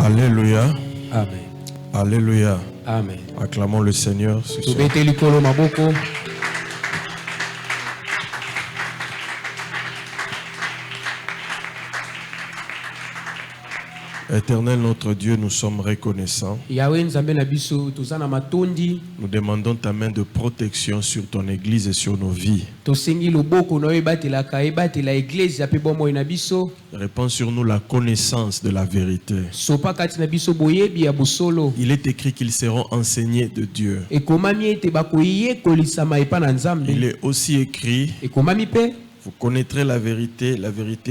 Alléluia. Amen. Alléluia. Amen. Acclamons le Seigneur ce soir. Éternel notre Dieu, nous sommes reconnaissants. Nous demandons ta main de protection sur ton Église et sur nos vies. Répands sur nous la connaissance de la vérité. Il est écrit qu'ils seront enseignés de Dieu. Il est aussi écrit: vous connaîtrez la vérité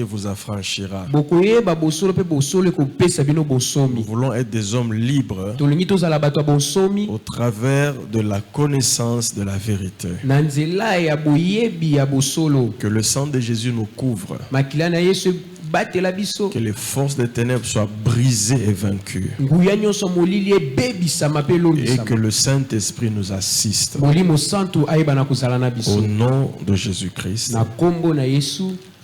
vous affranchira. Nous voulons être des hommes libres au travers de la connaissance de la vérité. Que le sang de Jésus nous couvre. Que les forces des ténèbres soient brisées et vaincues. Et que le Saint-Esprit nous assiste. Au nom de Jésus-Christ.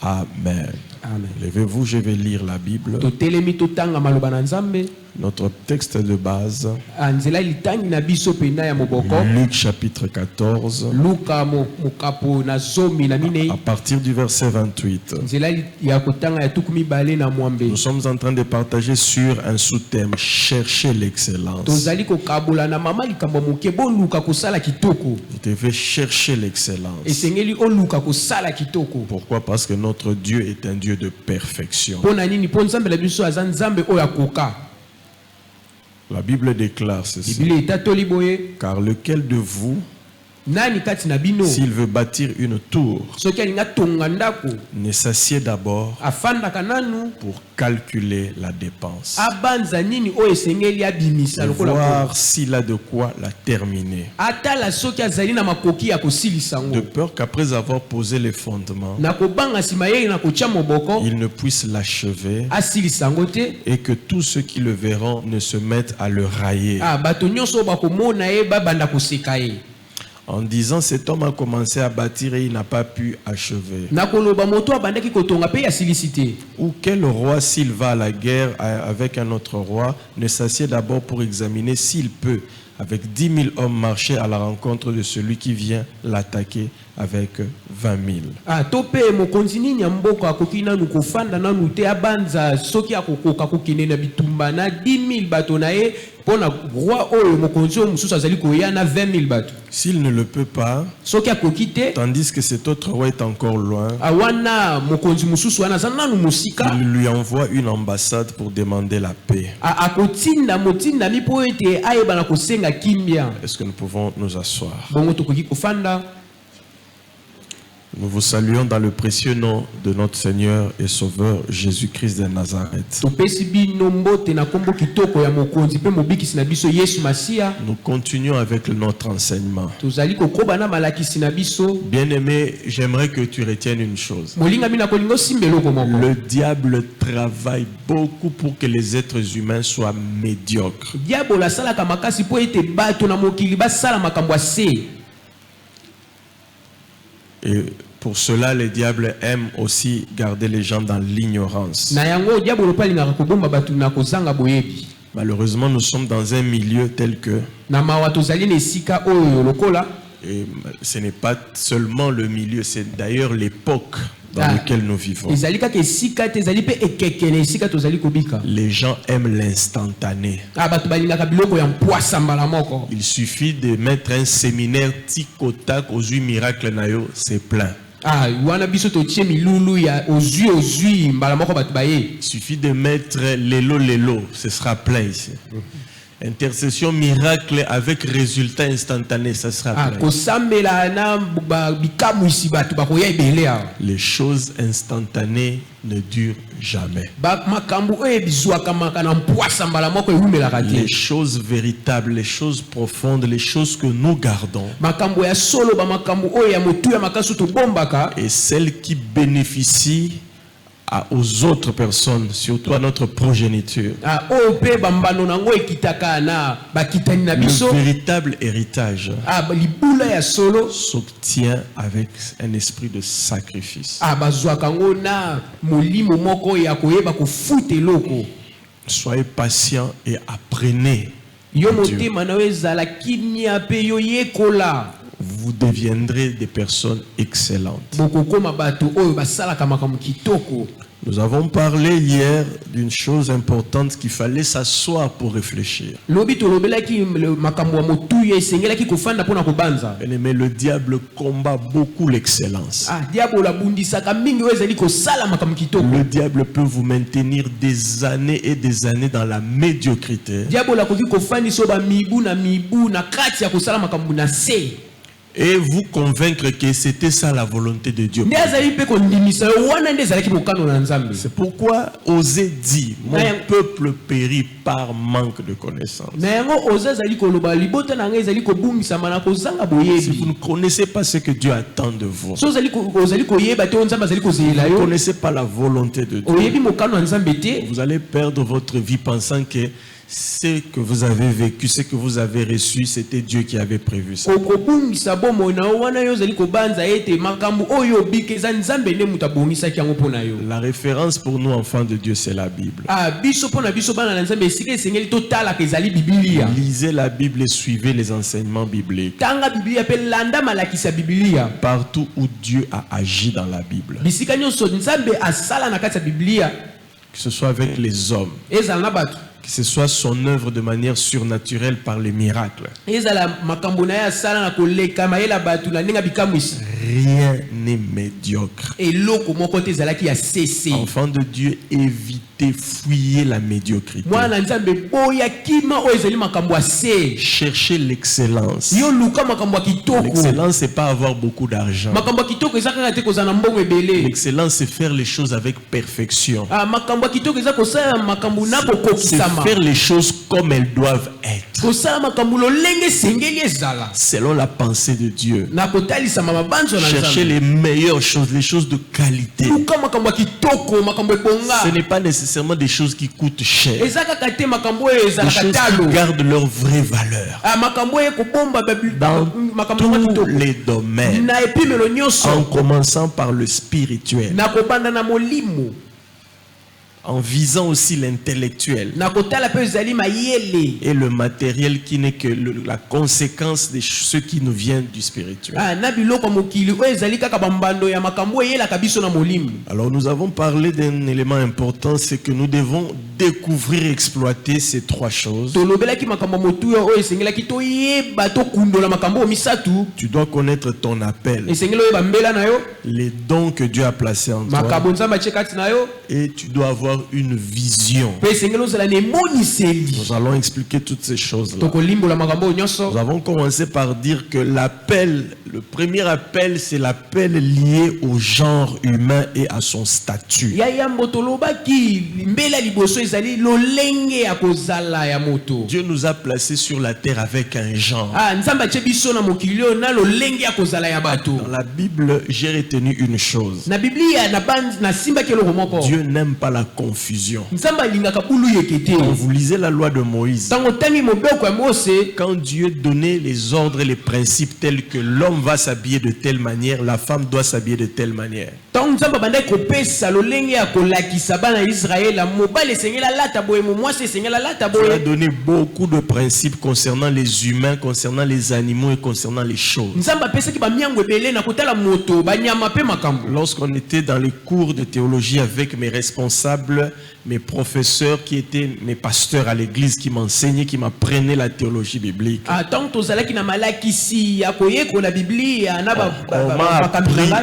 Amen. Amen. Levez-vous, je vais lire la Bible. Notre texte de base, Luc chapitre 14, à partir du verset 28. Nous sommes en train de partager sur un sous-thème: chercher l'excellence. Vous devez chercher l'excellence. Pourquoi? Parce que notre Dieu est un Dieu de perfection. La Bible déclare ceci: car lequel de vous, s'il veut bâtir une tour, ne s'assied d'abord pour calculer la dépense, voir s'il a de quoi la terminer, de peur qu'après avoir posé les fondements, il ne puisse l'achever et que tous ceux qui le verront ne se mettent à le railler. En disant, cet homme a commencé à bâtir et il n'a pas pu achever. Ou quel roi, s'il va à la guerre avec un autre roi, ne s'assied d'abord pour examiner s'il peut, avec 10 000 hommes, marcher à la rencontre de celui qui vient l'attaquer avec 20 000. S'il ne le peut pas, tandis que cet autre roi est encore loin, il lui envoie une ambassade pour demander la paix. Est-ce que nous pouvons nous asseoir? Nous vous saluons dans le précieux nom de notre Seigneur et Sauveur Jésus-Christ de Nazareth. Nous continuons avec notre enseignement. Bien-aimé, j'aimerais que tu retiennes une chose. Le diable travaille beaucoup pour que les êtres humains soient médiocres. Et pour cela, le diable aime aussi garder les gens dans l'ignorance. Malheureusement, nous sommes dans un milieu tel que... Et ce n'est pas seulement le milieu, c'est d'ailleurs l'époque dans laquelle nous vivons. Les gens aiment l'instantané. Il suffit de mettre un séminaire tic-au-tac aux 8 miracles nayo, c'est plein. Il suffit de mettre l'élo, ce sera plein ici. Intercession miracle avec résultat instantané, ça sera plein. Les choses instantanées ne durent jamais. Les choses véritables, les choses profondes, les choses que nous gardons, et celles qui bénéficient aux autres personnes, surtout à notre progéniture. Le véritable héritage s'obtient avec un esprit de sacrifice. Soyez patient et apprenez. Vous deviendrez des personnes excellentes. Nous avons parlé hier d'une chose importante qu'il fallait s'asseoir pour réfléchir. Mais le diable combat beaucoup l'excellence. Le diable peut vous maintenir des années et des années dans la médiocrité. Et vous convaincre que c'était ça la volonté de Dieu. C'est pourquoi Osée dit, mon peuple périt par manque de connaissance. Si vous ne connaissez pas ce que Dieu attend de vous, si vous ne connaissez pas la volonté de Dieu, vous allez perdre votre vie pensant que ce que vous avez vécu, ce que vous avez reçu, c'était Dieu qui avait prévu ça. La référence pour nous, enfants de Dieu, c'est la Bible. Lisez la Bible et suivez les enseignements bibliques. Partout où Dieu a agi dans la Bible, que ce soit avec les hommes, que ce soit son œuvre de manière surnaturelle par les miracles. Rien n'est médiocre. Enfants de Dieu, évitez, fuyez la médiocrité. Cherchez l'excellence. L'excellence, c'est pas avoir beaucoup d'argent. L'excellence, c'est faire les choses avec perfection. C'est faire les choses comme elles doivent être, selon la pensée de Dieu. Cherchez les meilleures choses, les choses de qualité. Ce n'est pas nécessairement des choses qui coûtent cher, des choses qui gardent leur vraie valeur dans tous les domaines, en commençant par le spirituel, en visant aussi l'intellectuel et le matériel qui n'est que la conséquence de ce qui nous vient du spirituel. Alors nous avons parlé d'un élément important, c'est que nous devons découvrir et exploiter ces trois choses. Tu dois connaître ton appel, les dons que Dieu a placés en toi, et tu dois avoir une vision. Nous allons expliquer toutes ces choses-là. Nous avons commencé par dire que l'appel, le premier appel, c'est l'appel lié au genre humain et à son statut. Dieu nous a placés sur la terre avec un genre. Dans la Bible, j'ai retenu une chose. Dieu n'aime pas la confusion. Quand vous lisez la loi de Moïse, quand Dieu donnait les ordres et les principes tels que l'homme va s'habiller de telle manière, la femme doit s'habiller de telle manière, Dieu a donné beaucoup de principes concernant les humains, concernant les animaux et concernant les choses. Lorsqu'on était dans les cours de théologie avec mes responsables, mes professeurs qui étaient mes pasteurs à l'église, qui m'enseignaient, qui m'apprenaient la théologie biblique,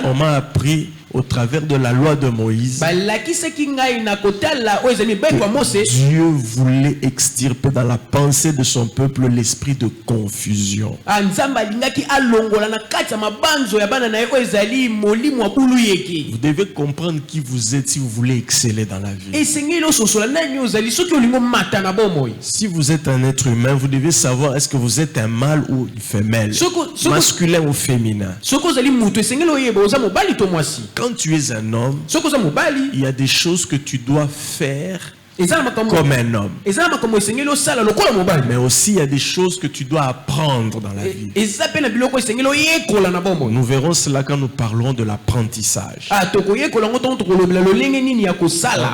on m'a appris au travers de la loi de Moïse, Dieu voulait extirper dans la pensée de son peuple l'esprit de confusion. Vous devez comprendre qui vous êtes si vous voulez exceller dans la vie. Si vous êtes un être humain, vous devez savoir est-ce que vous êtes un mâle ou une femelle, masculin ou féminin. Quand tu es un homme, il y a des choses que tu dois faire comme un homme. Mais aussi, il y a des choses que tu dois apprendre dans la vie. Nous verrons cela quand nous parlerons de l'apprentissage.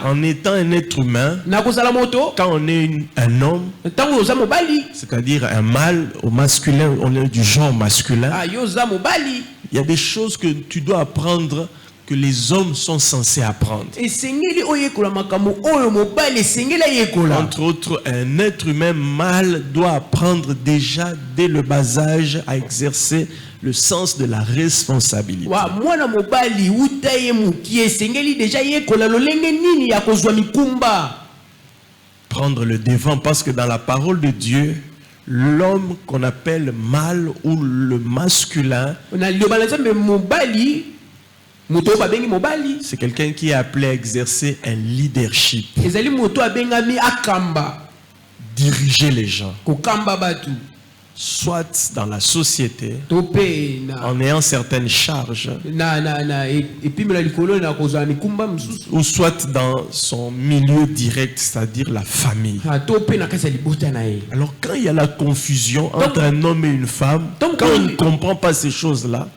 En étant un être humain, quand on est un homme, c'est-à-dire un mâle au masculin, on est du genre masculin, il y a des choses que tu dois apprendre que les hommes sont censés apprendre. Entre autres, un être humain mâle doit apprendre déjà dès le bas âge à exercer le sens de la responsabilité. Prendre le devant, parce que dans la parole de Dieu, l'homme qu'on appelle mâle ou le masculin, c'est quelqu'un qui est appelé à exercer un leadership. Diriger les gens. Soit dans la société, en ayant certaines charges, ou soit dans son milieu direct, c'est-à-dire la famille. Alors quand il y a la confusion entre un homme et une femme, quand on ne comprend pas ces choses-là,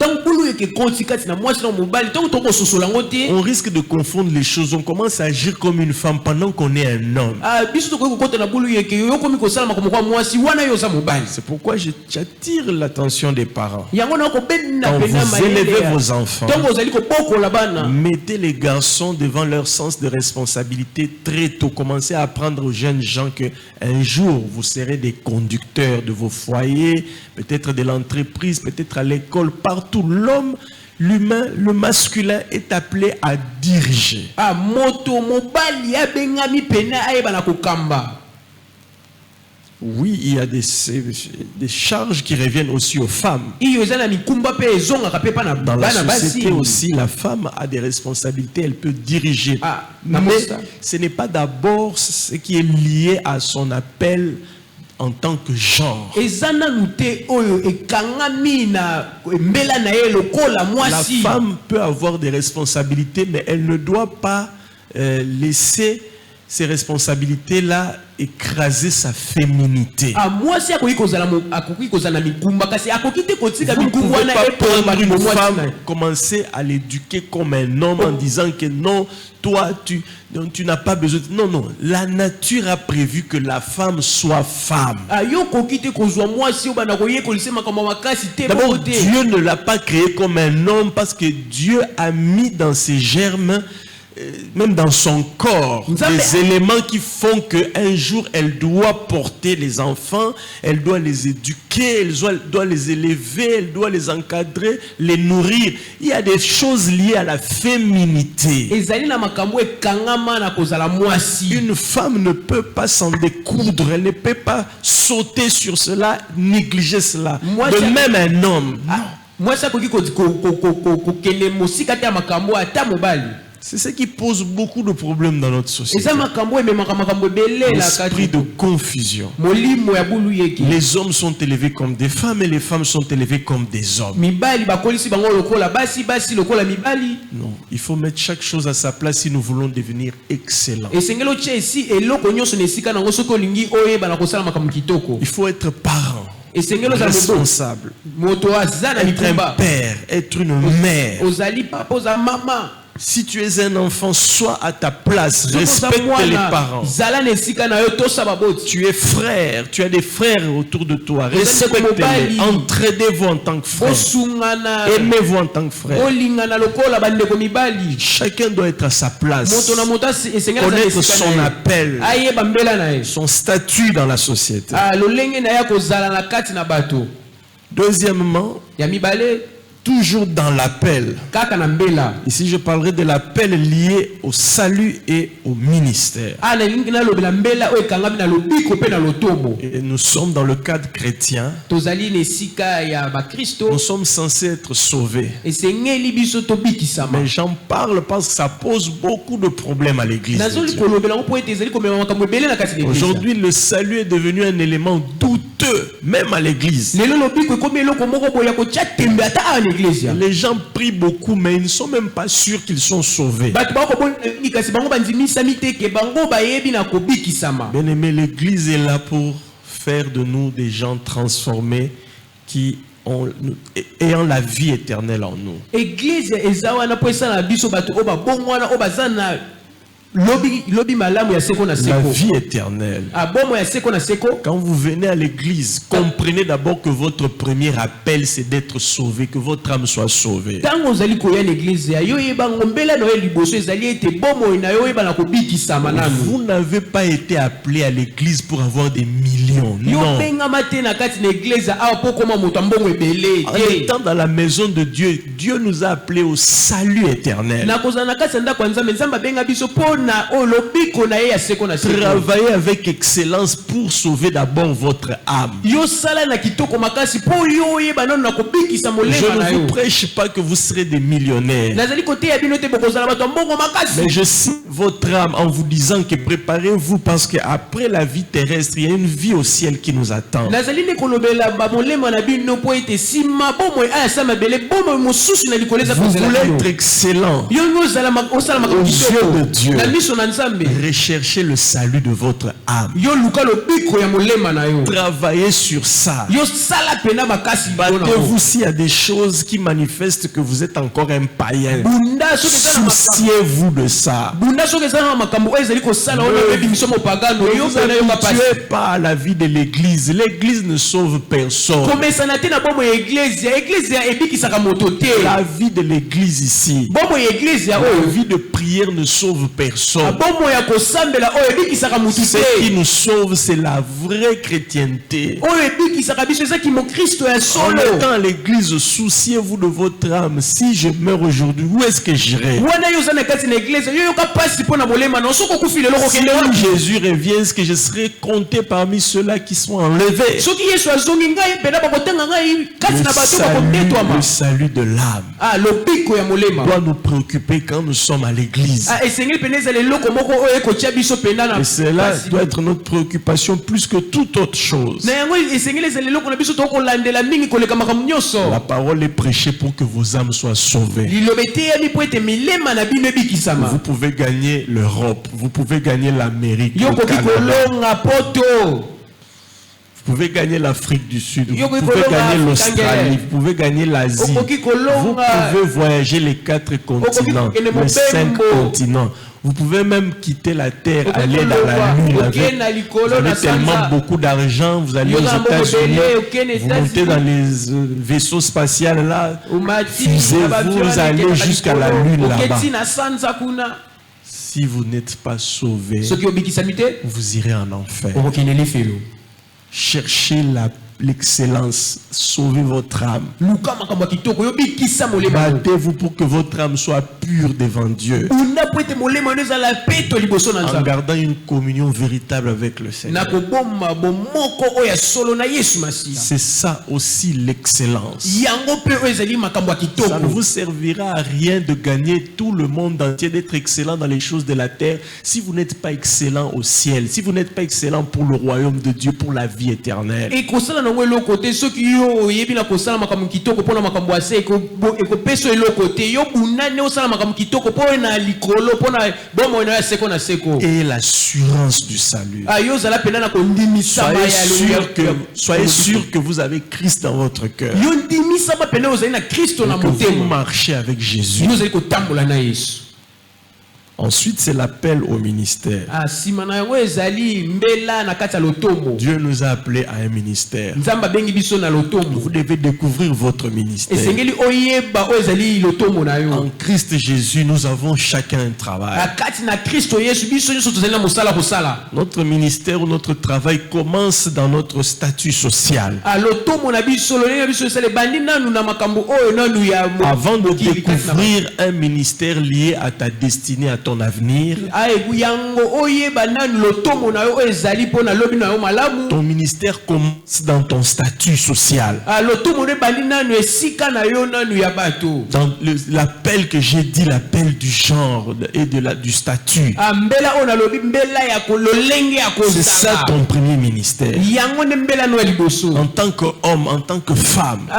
on risque de confondre les choses. On commence à agir comme une femme pendant qu'on est un homme. C'est pourquoi j'attire l'attention des parents. Quand vous élevez vos enfants, mettez les garçons devant leur sens de responsabilité très tôt. Commencez à apprendre aux jeunes gens que un jour vous serez des conducteurs de vos foyers, peut-être de l'entreprise, peut-être à l'école, partout. L'homme, l'humain, le masculin est appelé à diriger. Oui, il y a des charges qui reviennent aussi aux femmes. Dans la société aussi, la femme a des responsabilités, elle peut diriger. Mais ce n'est pas d'abord ce qui est lié à son appel en tant que genre. La femme peut avoir des responsabilités, mais elle ne doit pas laisser ces responsabilités-là écraser sa féminité. Vous ne pouvez pas prendre une femme, commencer à l'éduquer comme un homme en disant que non, toi, tu n'as pas besoin. Non, non. La nature a prévu que la femme soit femme. D'abord, Dieu ne l'a pas créée comme un homme parce que Dieu a mis dans ses germes, même dans son corps, des éléments qui font qu'un jour elle doit porter les enfants, elle doit les éduquer, elle doit les élever, elle doit les encadrer, les nourrir. Il y a des choses liées à la féminité. Une femme ne peut pas s'en découdre, elle ne peut pas sauter sur cela, négliger cela. De même un homme. C'est ce qui pose beaucoup de problèmes dans notre société. L'esprit de confusion. Les hommes sont élevés comme des femmes et les femmes sont élevées comme des hommes. Non, il faut mettre chaque chose à sa place si nous voulons devenir excellents. Il faut être parent, responsable, être un père, être une mère. Si tu es un enfant, sois à ta place, respecte les parents. Tu es frère, tu as des frères autour de toi, respectez-les, entraidez-vous en tant que frère, aimez-vous en tant que frère. Chacun doit être à sa place, connaître son appel, son statut dans la société. Deuxièmement, toujours dans l'appel. Ici, je parlerai de l'appel lié au salut et au ministère. Et nous sommes dans le cadre chrétien. Nous sommes censés être sauvés. Mais j'en parle parce que ça pose beaucoup de problèmes à l'église. Aujourd'hui, le salut est devenu un élément douteux, même à l'église. Les gens prient beaucoup, mais ils ne sont même pas sûrs qu'ils sont sauvés. Bien-aimé, l'église est là pour faire de nous des gens transformés qui ayant la vie éternelle en nous. La vie éternelle. Quand vous venez à l'église, comprenez d'abord que votre premier appel c'est d'être sauvé, que votre âme soit sauvée. Vous n'avez pas été appelé à l'église pour avoir des millions. Non. En étant dans la maison de Dieu, Dieu nous a appelés au salut éternel. Travaillez avec excellence pour sauver d'abord votre âme. Je ne vous prêche pas que vous serez des millionnaires. Mais je cite votre âme en vous disant que préparez-vous parce qu'après la vie terrestre, il y a une vie au ciel qui nous attend. Vous voulez être excellent aux yeux de Dieu. Recherchez le salut de votre âme. Travaillez sur ça. Battez-vous s'il y a des choses qui manifestent que vous êtes encore un païen. Souciez-vous de ça. Ne vous habituez pas à la vie de l'église. L'église ne sauve personne. La vie de l'église ici, la vie de prière ne sauve personne. Ce qui nous sauve, c'est la vraie chrétienté. En étant à l'église, souciez-vous de votre âme. Si je meurs aujourd'hui, où est-ce que j'irai? Si Jésus revient, est-ce que je serai compté parmi ceux-là qui sont enlevés? Le salut de l'âme doit nous préoccuper quand nous sommes à l'église. Et cela doit être notre préoccupation plus que toute autre chose. La parole est prêchée pour que vos âmes soient sauvées. Vous pouvez gagner l'Europe, vous pouvez gagner l'Amérique, le Canada. Vous pouvez gagner l'Afrique du Sud, vous pouvez gagner l'Australie, vous pouvez gagner l'Asie. Vous pouvez voyager les 4 continents, les 5 continents. Vous pouvez même quitter la terre, aller dans la lune. Vous avez tellement beaucoup d'argent, vous allez aux États-Unis, vous montez dans les vaisseaux spatiaux là, vous allez jusqu'à la lune là-bas. Si vous n'êtes pas sauvé, vous irez en enfer. Cherchez l'excellence, sauvez votre âme. Battez-vous pour que votre âme soit pure devant Dieu, en gardant une communion véritable avec le Seigneur. C'est ça aussi l'excellence. Ça ne vous servira à rien de gagner tout le monde entier, d'être excellent dans les choses de la terre, si vous n'êtes pas excellent au ciel, si vous n'êtes pas excellent pour le royaume de Dieu, pour la vie éternelle. Et l'assurance du salut. Soyez sûr que vous avez Christ dans votre cœur, et que vous marchez avec Jésus. Ensuite, c'est l'appel au ministère. Dieu nous a appelés à un ministère. Vous devez découvrir votre ministère. En Christ Jésus, nous avons chacun un travail. Notre ministère ou notre travail commence dans notre statut social. Avant de découvrir un ministère lié à ta destinée, à ton avenir. Ton ministère commence dans ton statut social. Dans l'appel que j'ai dit, l'appel du genre et du statut. C'est ça ton premier ministère. En tant qu'homme, en tant que femme,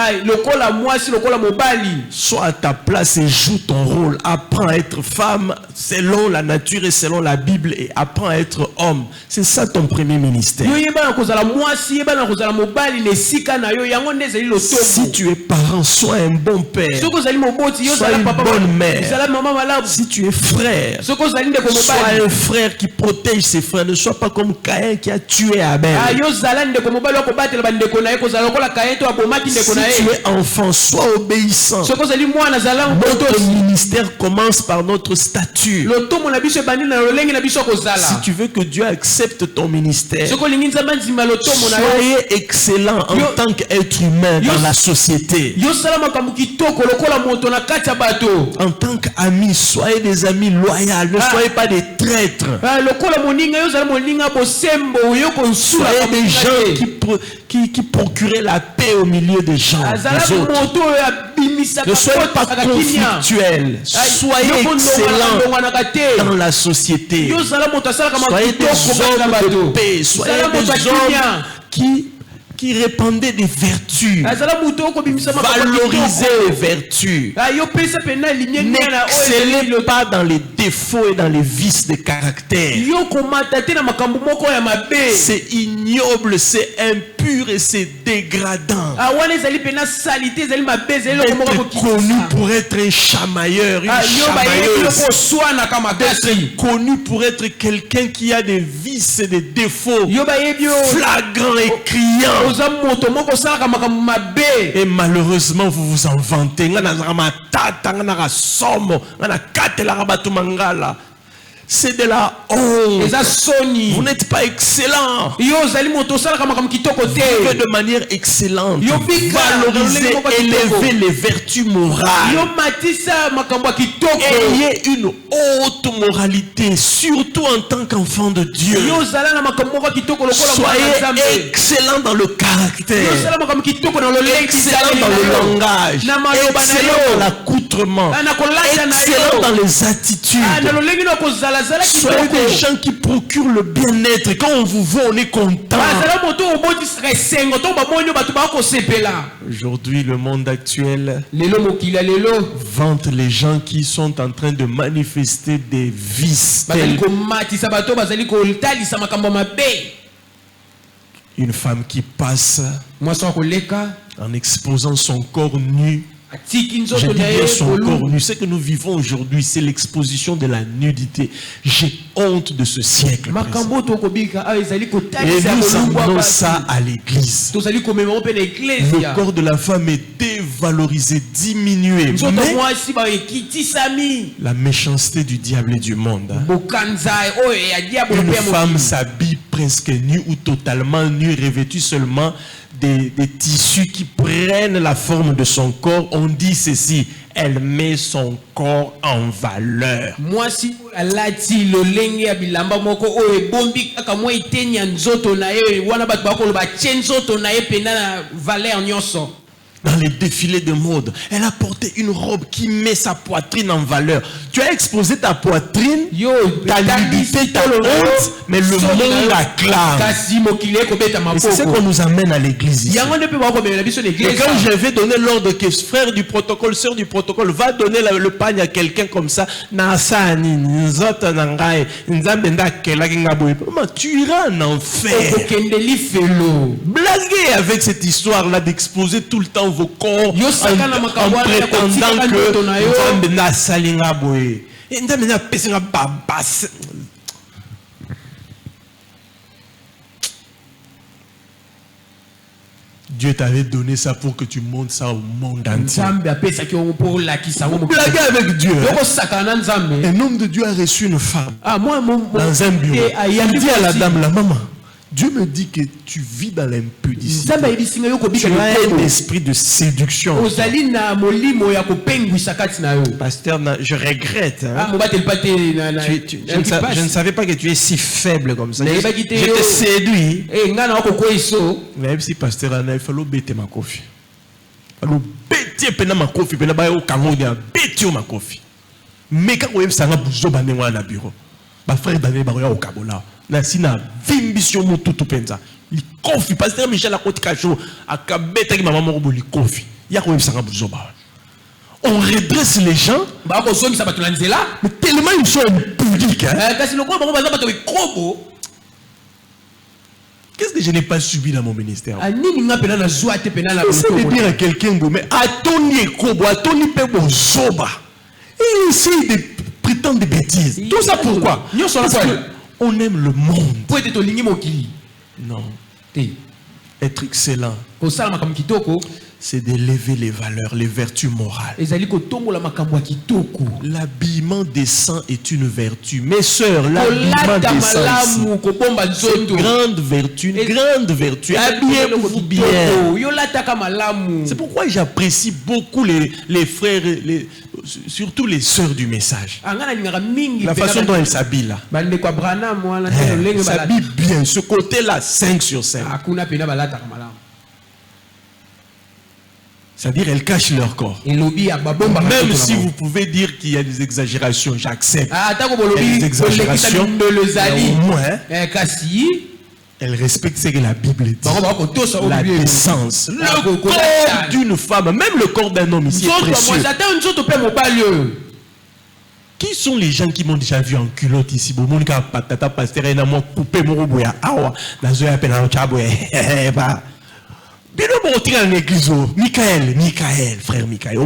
sois à ta place et joue ton rôle. Apprends à être femme selon la nature et selon la Bible, et apprends à être homme. C'est ça ton premier ministère. Si tu es parent, sois un bon père, sois une bonne mère. Si tu es frère, sois un frère qui protège ses frères. Ne sois pas comme Caïn qui a tué Abel. Si tu es enfant, sois obéissant. Notre ministère commence par notre statut. Si tu veux que Dieu accepte ton ministère, soyez excellent en tant qu'être humain dans la société. En tant qu'amis, soyez des amis loyaux. Ne soyez pas des traîtres. Soyez des gens qui procuraient la paix au milieu des gens. Ne soyez pas conflictuels. Soyez excellents dans la société. Soyez des hommes de paix. Soyez des hommes qui répandaient des vertus. Valorisez les vertus. N'excellez pas dans les défauts et dans les vices de caractère. C'est ignoble, c'est impur et c'est dégradant. D'être connu pour être un chamailleur, une chamailleuse. D'être connu pour être quelqu'un qui a des vices et des défauts flagrants et criants. Et malheureusement, vous vous en vantez. C'est de la honte. Vous n'êtes pas excellent. Vivez de manière excellente. Valorisez, élevez les vertus morales. Ayez une haute moralité, surtout en tant qu'enfant de Dieu. Soyez excellent dans le caractère, excellent dans le langage, excellent dans l'accoutrement, excellent dans les attitudes. Soyez des gens qui procurent le bien-être. Quand on vous voit, on est content. Aujourd'hui, le monde actuel vante les gens qui sont en train de manifester des vices. Une femme qui passe en exposant son corps nu. Je dis bien son corps nu. Ce que nous vivons aujourd'hui, c'est l'exposition de la nudité. J'ai honte de ce siècle présent. Et nous amenons ça à l'église. Le corps de la femme est dévalorisé, diminué. Mais la méchanceté du diable et du monde. Une femme s'habille presque nue ou totalement nue, revêtue seulement des tissus qui prennent la forme de son corps. On dit ceci: elle met son corps en valeur. Dans les défilés de mode, elle a porté une robe qui met sa poitrine en valeur. Tu as exposé ta poitrine, ta nudité, ta honte, mais le monde acclame. Et c'est ce qu'on nous amène à l'église ici. Et quand je vais donner l'ordre que frère du protocole, sœur du protocole, va donner le pagne à quelqu'un comme ça, tu iras en enfer. Blaguez avec cette histoire-là d'exposer tout le temps vos corps en prétendant que Dieu t'avait donné ça pour que tu montres ça au monde entier. Blaguez avec Dieu. Un homme de Dieu a reçu une femme dans un bureau. Il dit à la dame, la maman, Dieu me dit que tu vis dans l'impudicité. Tu as un esprit de séduction. Pasteur, je regrette. Hein? Je ne savais pas que tu es si faible comme ça. Je te séduis. Même si pasteur Anna, il fallait bêter ma coffee. Il fallait bêter ma coffee. Il fallait bêter ma coffee. Mais quand on s'en a besoin de bureau, ma frère Daniel Baroya au Kabola, na sina vimbition mo tout penza. Li kofi pasteur Michel a côté cacho a kabeta ki maman mo li kofi. Ya ko s'en a besoin ba. On redresse les gens. Ba ko so mi sa batulanzela, mais tellement ils sont impudiques hein. Kasi loko ba ba bato krobo. Qu'est-ce que je n'ai pas subi dans mon ministère? Anini nga pena na joie te pena la. C'est de dire à quelqu'un mais atoni krobo, atoni pe bo zoba. Et essaye de prétendre des bêtises. Tout ça pourquoi? Parce qu'on aime le monde. Non. Être excellent, c'est d'élever les valeurs, les vertus morales. L'habillement décent est une vertu. Mes sœurs, l'habillement décent, c'est une grande vertu. Habillez-vous bien. C'est pourquoi j'apprécie beaucoup les frères, surtout les sœurs du message. La façon dont elles s'habillent là. Elles s'habillent bien. Ce côté-là, 5 sur 5. C'est-à-dire, elles cachent leur corps. Même si vous pouvez dire qu'il y a des exagérations, j'accepte. Il y a des exagérations, mais au moins, elles respectent ce que la Bible dit. La décence. Le corps d'une femme, même le corps d'un homme ici est précieux. Qui sont les gens qui m'ont déjà vu en culotte ici? Michael, frère Michael.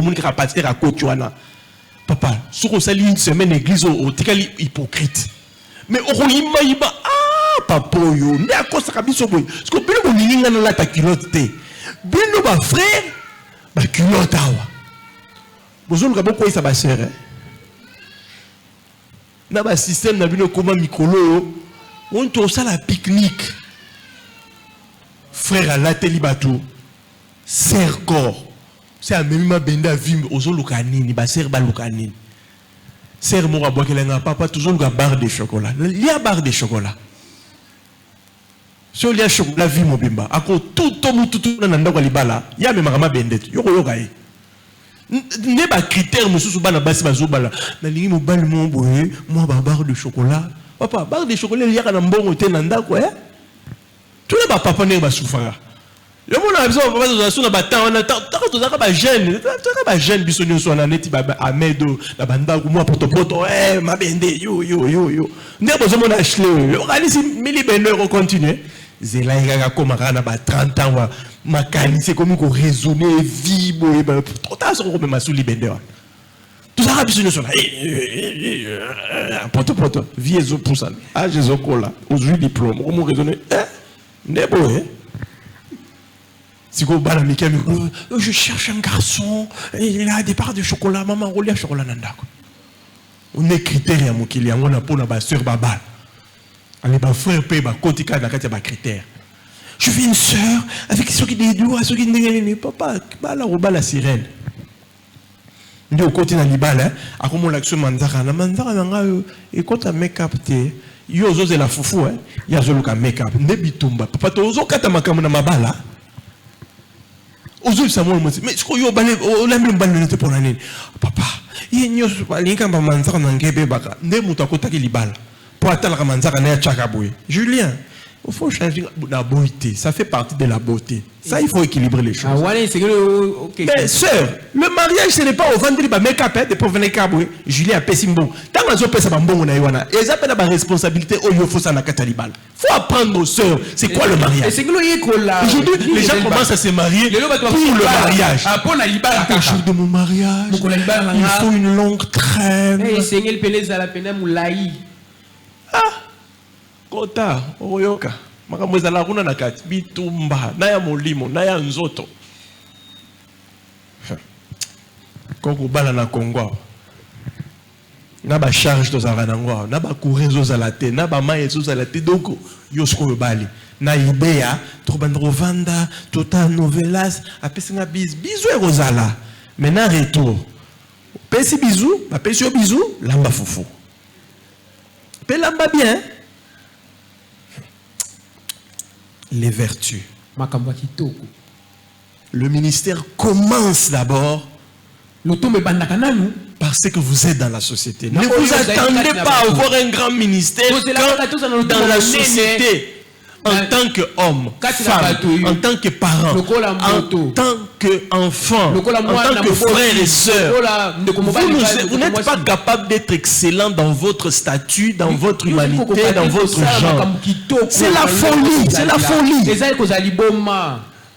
Papa, si on s'allie une semaine église, on est hypocrite. Mais on y papa, yo, ne à quoi ça rabis au boy. Ce qu'on peut le mourir dans la culotte. Bino, ma frère, ma culotte. Vous avez beaucoup ça, ma sœur. Dans le système, on a vu comment Mikolo, on tourne ça la pique-nique. Frère à la télibatou, serre corps. C'est un même benda vim aux locanini, ba serre balocanine. Serre mora boire qu'elle n'a pas toujours une barre de chocolat. Il y a barre de chocolat. Si il y a chocolat vim au bimba, à cause tout nanda walibala, il y a même rama bendet. Yoko gaye. Ne pas critère monsieur subana basi bazobala. Na lingi mo bal mo boye, moi barre de chocolat. Papa, barre de chocolat il y a un bon te nanda quoi. Tout le monde papa n'est pas souffrant. Le monde a besoin de faire des temps. On attend. Tout ça va jeune. Tout ça jeune. Bisogno sur la net. Amedo la banda ou moi poto. Ma bende yo. N'est pas besoin d'acheter. Regardez si Mili Bender continue. Zela iraga comme rana ba 30 ans. Ma cani c'est comme qu'on raisonner vibre. Trop tard sur comme ma souli Bender. Tout ça bisogno sur la. Poto. Viezo pour ça. Ah Jésus cola. Aujourd'hui diplôme. Comment raisonner? N'est pas si vous je cherche un garçon, il a des parts de chocolat, maman, on a chocolat nanda. On est critères à mon client, on a pour la sœur babal. Allez, ma frère paye ma cotica dans la critère. Je veux une sœur avec ceux qui disent ceux qui disent papa, bala ou bala sirène. Ndi okoti na libala akomo l'action manzaka nanga et quand ta make-up te yo zo la fufu ya zo luka make-up ne bitumba papa to zo kata makamu na mabala ozo samuel mais ce ko yo balé o la mbele mbale nete pour nani papa yenyo balinga ba manzaka na ngebe baka nde mutu akotaki libala pour atala ka manzaka na ya chaka boy Julien. Il faut changer la beauté. Ça fait partie de la beauté. Ça, il faut équilibrer les choses. Mais sœur, le mariage, ce n'est pas au vendredi, make-up, pour venir cabouer. Julien a payé bon. Tant que je paye bon, et ça, la responsabilité, il faut ça, il faut apprendre aux sœurs. C'est quoi le mariage? Aujourd'hui, les gens commencent à se marier pour le mariage. Le jour de mon mariage, il faut une longue traîne. Ah! Kota, oyoka, makamweza la kuna nakati, bitumba, naya molimo, naya nzoto. Koko bala na Kongo. Na ba charge to za ranangwa, na ba courir zo za la te, na ba maye zo za la te, donc yo sko bali. na idea to bandrovanda tota novelas apesinga bisou et rosala maintenant retour pesi bisou ba pesi bisou lamba foufou pe lamba bien les vertus. Le ministère commence d'abord parce que vous êtes dans la société. Ne vous attendez pas à avoir un grand ministère quand dans la société, en tant qu'homme, femme, en tant que parent, en tant qu'enfant, en tant que frère et sœur, vous n'êtes pas capable d'être excellent dans votre statut, dans votre humanité, dans votre genre. C'est la folie, c'est la folie.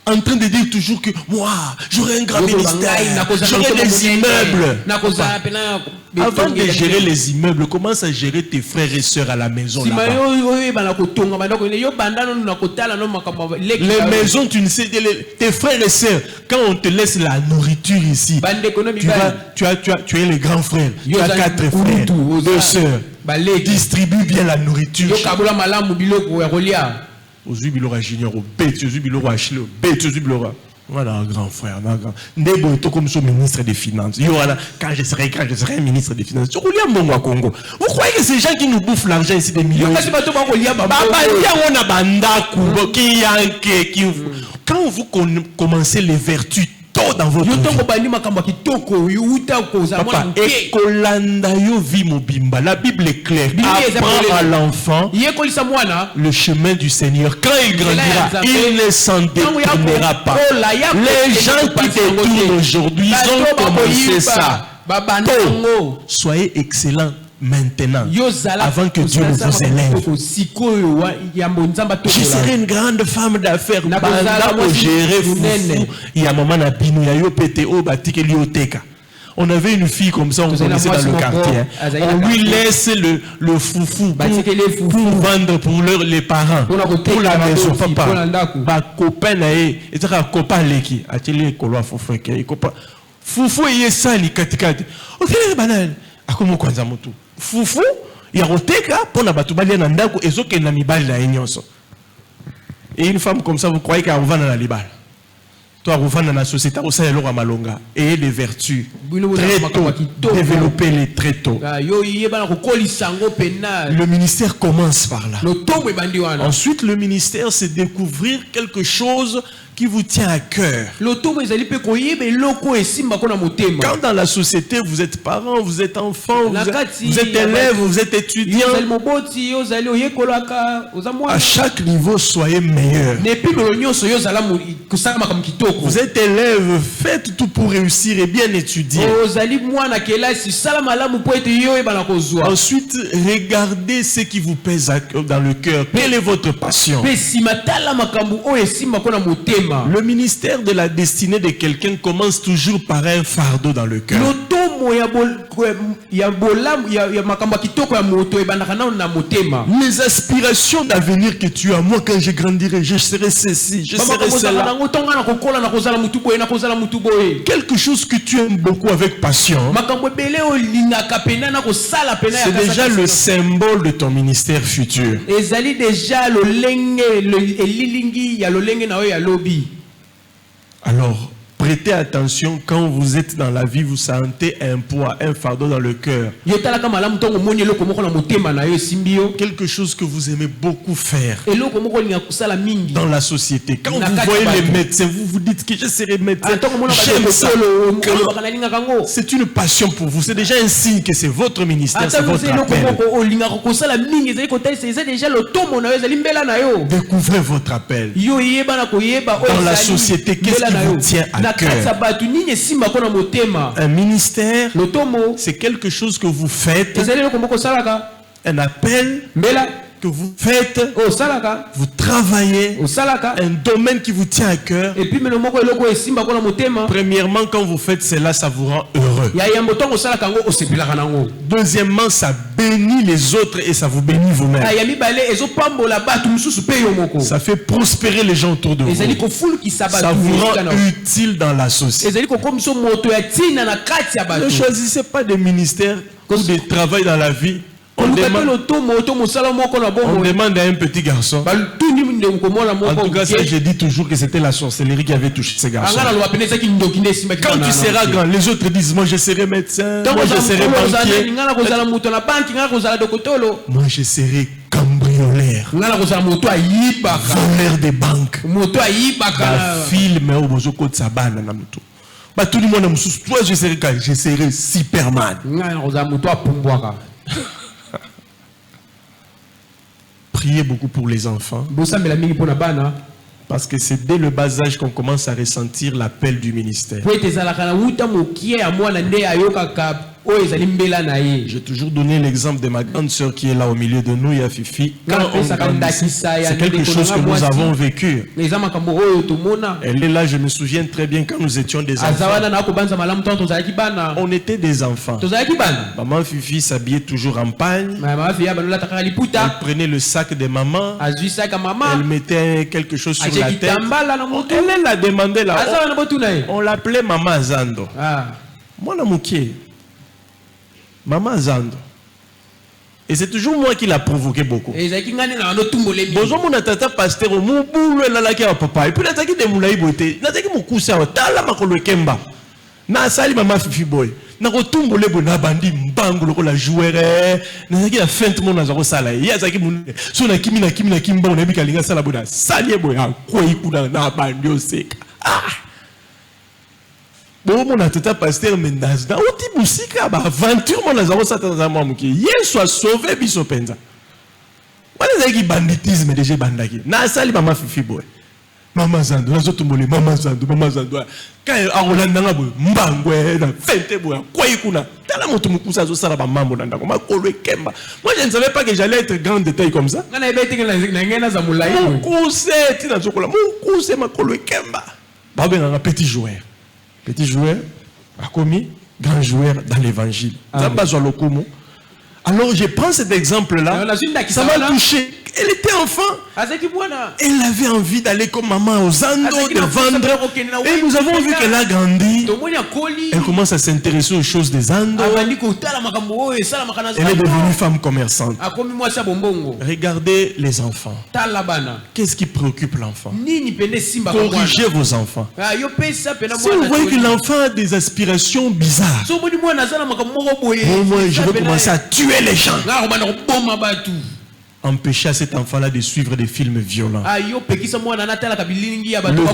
En train de dire toujours que moi, j'aurai un grand ministère, j'aurai des immeubles. Avant de gérer les immeubles, commence à gérer tes frères et sœurs à la maison. Les maisons, tu ne sais, tes frères et sœurs, quand on te laisse la nourriture ici, tu es les grands frères, tu as 4 frères, 2 sœurs. Distribue bien la nourriture. Aux Bilora Junior, au bête, aux Bilora Achille, au bête, aux Bilora. Voilà un grand frère, un grand. Ndebo est comme son ministre des Finances. Quand je serai ministre des Finances, Congo. Vous croyez que ces gens qui nous bouffent l'argent ici des millions? Quand vous commencez les vertus dans votre vie, la Bible est claire. Apprends à l'enfant le chemin du Seigneur. Quand il grandira, il ne s'en détournera pas. Les gens qui détournent aujourd'hui, ils ont commencé ça. Soyez excellents maintenant, avant que Dieu ne vous élève. Je serai une grande femme d'affaires. On avait une fille comme ça, on connaissait dans le quartier. On lui laisse le foufou pour vendre pour les parents, pour la maison. Papa, copain, et copain leki, atelier koloa foufou, foufou y est sali katikati. On fait les bananes. Akomo kwanza mutu. Foufou ya roteka pona batu balia na ndako ezoke na mibali na enyonso. Et une femme comme ça, vous croyez qu'elle va dans la libale? Toi, vous dans la société, vous savez, malonga et les vertus. Très tôt, développez-les très tôt. Le ministère commence par là. Ensuite, le ministère, c'est découvrir quelque chose qui vous tient à cœur. Quand dans la société, vous êtes parent, vous êtes enfant, vous êtes élève, vous êtes étudiant, à chaque niveau, soyez meilleur. Vous êtes élève, faites tout pour réussir et bien étudier. Ensuite, regardez ce qui vous pèse dans le cœur. Quelle est votre passion? Le ministère de la destinée de quelqu'un commence toujours par un fardeau dans le cœur. Les aspirations d'avenir que tu as, moi quand je grandirai, je serai ceci, je serai cela. Quelque chose que tu aimes beaucoup avec passion, c'est déjà le symbole de ton ministère futur. Alors, prêtez attention quand vous êtes dans la vie, vous sentez un poids, un fardeau dans le cœur. Quelque chose que vous aimez beaucoup faire dans la société. Quand vous voyez les médecins, vous vous dites que je serai médecin. J'aime ça. C'est une passion pour vous. C'est déjà un signe que c'est votre ministère, c'est votre appel. Découvrez votre appel. Dans la société, qu'est-ce qui vous tient à cœur? Un ministère, c'est quelque chose que vous faites, un appel que vous faites, vous travaillez, un domaine qui vous tient à cœur. Premièrement, quand vous faites cela, ça vous rend heureux. Deuxièmement, ça bénit les autres et ça vous bénit vous-même. Ça fait prospérer les gens autour de vous. Ça vous rend utile dans la société. Ne choisissez pas de ministère ou de travail dans la vie. On On demande à un petit garçon. En tout cas, je dis toujours que c'était la sorcellerie qui avait touché ces garçons. Quand tu seras grand, les autres disent, moi je serai médecin, moi je serai banquier, moi je serai cambrioleur, voleur des banques, film tout le monde, toi je serai Superman. Priez beaucoup pour les enfants. Parce que c'est dès le bas âge qu'on commence à ressentir l'appel du ministère. J'ai toujours donné l'exemple de ma grande sœur qui est là au milieu de nous, Yafifi. C'est quelque chose que nous avons vécu. Elle est là, je me souviens très bien quand nous étions des enfants. On était des enfants. Maman Fifi s'habillait toujours en pagne. Elle prenait le sac de maman. Elle mettait quelque chose sur la tête. Elle l'a demandé là. On l'appelait Maman Zando. Moi, Maman Zando. Et c'est toujours moi qui l'a provoqué beaucoup. Bonjour mon tata pasteur au mouboulou la la ki papa. Et puis l'attaque de moulaï boité. L'attaque mon cousin au tala makolo kemba. Na sali Maman Fifi boy. Na kotumbo le bona bandi mbango loko la joueur. Na ki la feinte mon nazaro sala. Ya zaki mon so na kimi na kimba on ebika linga sala boda. Sali boy a ko ikuna na bandi oseka. Bon, mon tata pasteur Mendas, dans outil musique, aventure, mon azaro satan moi muki. Hier soit sauvé biso penza. Wala zaki banditisme déjà bandaki. Na sali Maman Fifi boy. Maman Zando, na zoto mole Maman Zando. Quand Arolanda ngabo mbangwe na fente boy. Quoi ikuna. Tala moto mukusa zo sala ba mambo na ndako. Makolo kemba. Moi je ne savais pas que j'allais être grand détail comme ça. Na ebeti na ngena za mulai. Mukuse tina zokola. Mukuse makolo kemba. Ba benga petit joueur. Petit joueur a commis grand joueur dans l'évangile. Alors je prends cet exemple-là, ça m'a touché. Elle était enfant. Elle avait envie d'aller comme maman aux Andes, de vendre. Et nous avons vu qu'elle a grandi. Elle commence à s'intéresser aux choses des Andes. Elle est devenue femme commerçante. Regardez les enfants. Qu'est-ce qui préoccupe l'enfant? Corrigez vos enfants. Si vous voyez que l'enfant a des aspirations bizarres, moi je vais commencer à tuer les gens. Empêcher à cet enfant-là de suivre des films violents. Le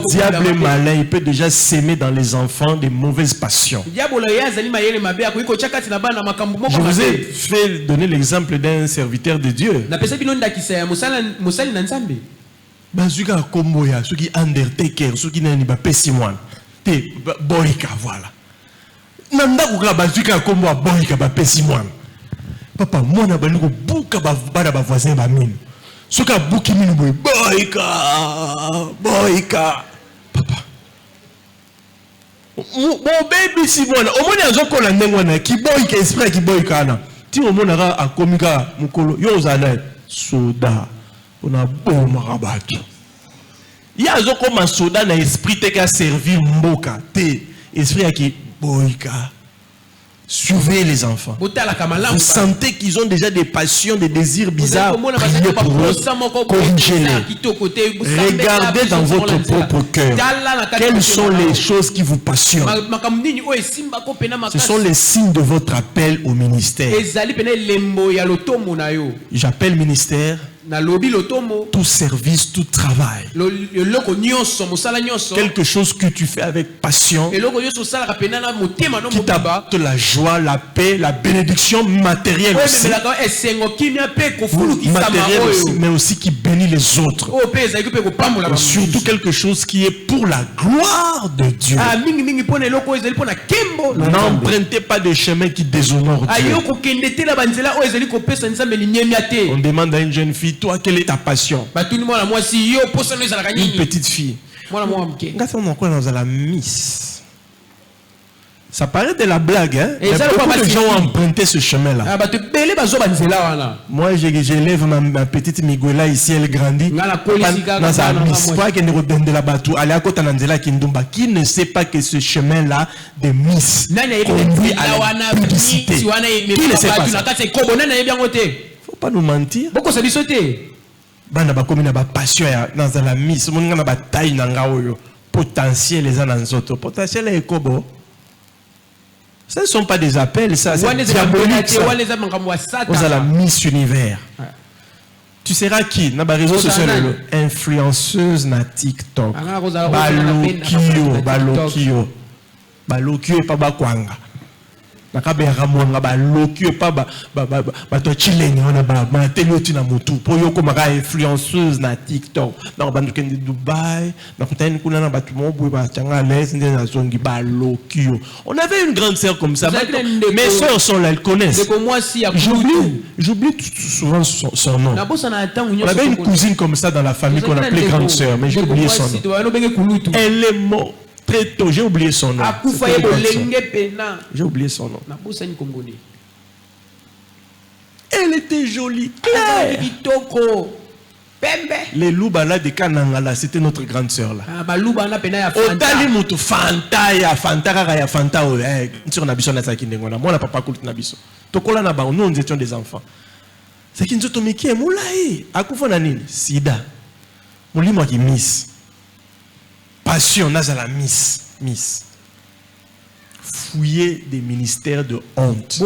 diable est malin, il peut déjà s'aimer dans les enfants des mauvaises passions. Je vous ai fait donner l'exemple d'un serviteur de Dieu. Bazuka Komboya, ceux qui Undertaker, ceux qui n'ont pas Pessimon. Boyka, voilà. Nanda Kuka Bazuka Komboya, Boyka, Pessimon. Papa, moi na baliko buka bada ba voisin ba mine. Soka buki mine boy boyka. Papa. Mon baby Simon, au moins azoko la ndengwa na ki boyka esprit ki boyka na. Ti au moins a komika mukolo yo zana soda. On a bon marabatu. Ya azoko ma soda na esprit te ka servir mboka te esprit ki boyka. Surveillez les enfants. Vous sentez qu'ils ont déjà des passions, des désirs bizarres. Priez pour eux, corrigez-les. Regardez dans votre propre cœur. Quelles sont les choses qui vous passionnent? Ce sont les signes de votre appel au ministère. J'appelle ministère. Tout service, tout travail. Quelque chose que tu fais avec passion, qui t'apporte la joie, la paix, la bénédiction matérielle aussi, mais aussi qui bénit les autres. Et surtout quelque chose qui est pour la gloire de Dieu. N'empruntez pas de chemin qui déshonore Dieu. On demande à une jeune fille, toi, quelle est ta passion? Une petite fille. Miss. Ça paraît de la blague, hein? Mais beaucoup de gens ont emprunté ce chemin-là. Moi, j'élève ma petite Miguela ici, elle grandit. Qui ne sait pas que ce chemin-là de Miss conduit à la publicité? Qui ne sait pas ça? Faut pas nous mentir. Bana ba komi na ba passion dans la Miss, mon na ba taille na ngaoyo. Potentiel les uns autres. Potentiel est kobo. Ce ne sont pas des appels, ça. C'est diabolique, ça. Vous avez la Miss Univers. Tu seras qui? Na ba réseau social, influenceuse na TikTok. Balokio et pas bakwanga. Nakabera mwanga balokio pas to chileni on a ba teloti na mutu po yoko maka influenceuse na TikTok na bandu kendi Dubaï na kutani kuna na batu mo ba tanga les na zongi balokio. On avait une grande sœur comme ça. Mes sœurs sont là, elles connaissent. J'oublie souvent son nom. On avait une cousine comme ça dans la famille qu'on appelait grande sœur, mais j'ai oublié son nom. Elle est morte très tôt, j'ai oublié son nom. J'ai oublié son nom. Elle était jolie, claire. Les Loubana de Kanangala, c'était notre grande sœur là. Otali mutu Fanta ya Fanta ya Fanta sur Nabiso na Sakindengona. Moi la papa coult Nabiso. Tokola na ba nous étions des enfants. C'est qui nous tomiki moulaï. Akufa na nini? Sida. Mulimo ki Miss. Passion nazala Miss. Fouiller des ministères de honte.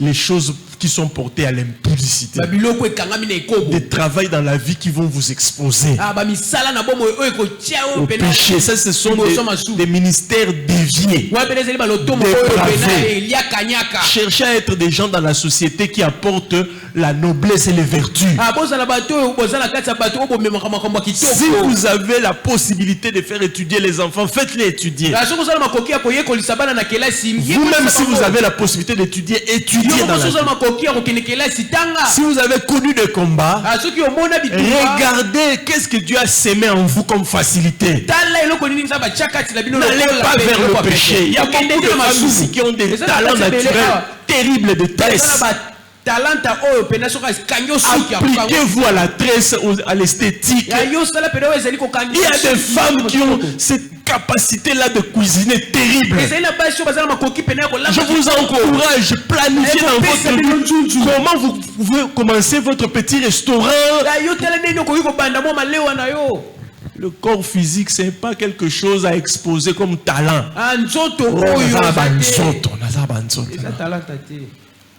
Les choses qui sont portées à l'impudicité. Des travails dans la vie qui vont vous exposer au péché. Ça, ce sont des ministères déviés. Cherchez à être des gens dans la société qui apportent la noblesse et les vertus. Si vous avez la possibilité de faire étudier les enfants, faites-les étudier. Vous-même, si vous avez la possibilité d'étudier, étudiez dans la vie. Si vous avez connu des combats, regardez qu'est-ce que Dieu a sémé en vous comme facilité. N'allez pas vers le péché. Il y a beaucoup de femmes ici qui ont des talents naturels terribles de tresse. Appliquez-vous à la tresse, à l'esthétique. Il y a des femmes qui ont cette capacité-là de cuisiner terrible. Je vous encourage, planifiez dans votre vie comment vous pouvez commencer votre petit restaurant. Le corps physique, ce n'est pas quelque chose à exposer comme talent.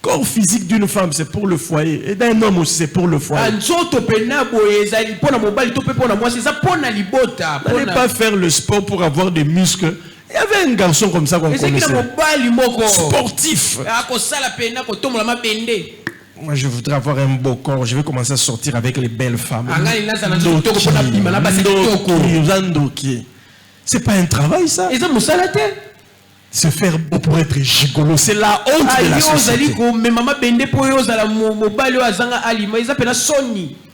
Corps physique d'une femme, c'est pour le foyer. Et d'un homme aussi, c'est pour le foyer. N'allez pas faire le sport pour avoir des muscles. Il y avait un garçon comme ça qu'on connaissait. Sportif. Moi, je voudrais avoir un beau corps. Je vais commencer à sortir avec les belles femmes. C'est pas un travail, ça. Se faire beau pour être gigolo, c'est la honte de la société.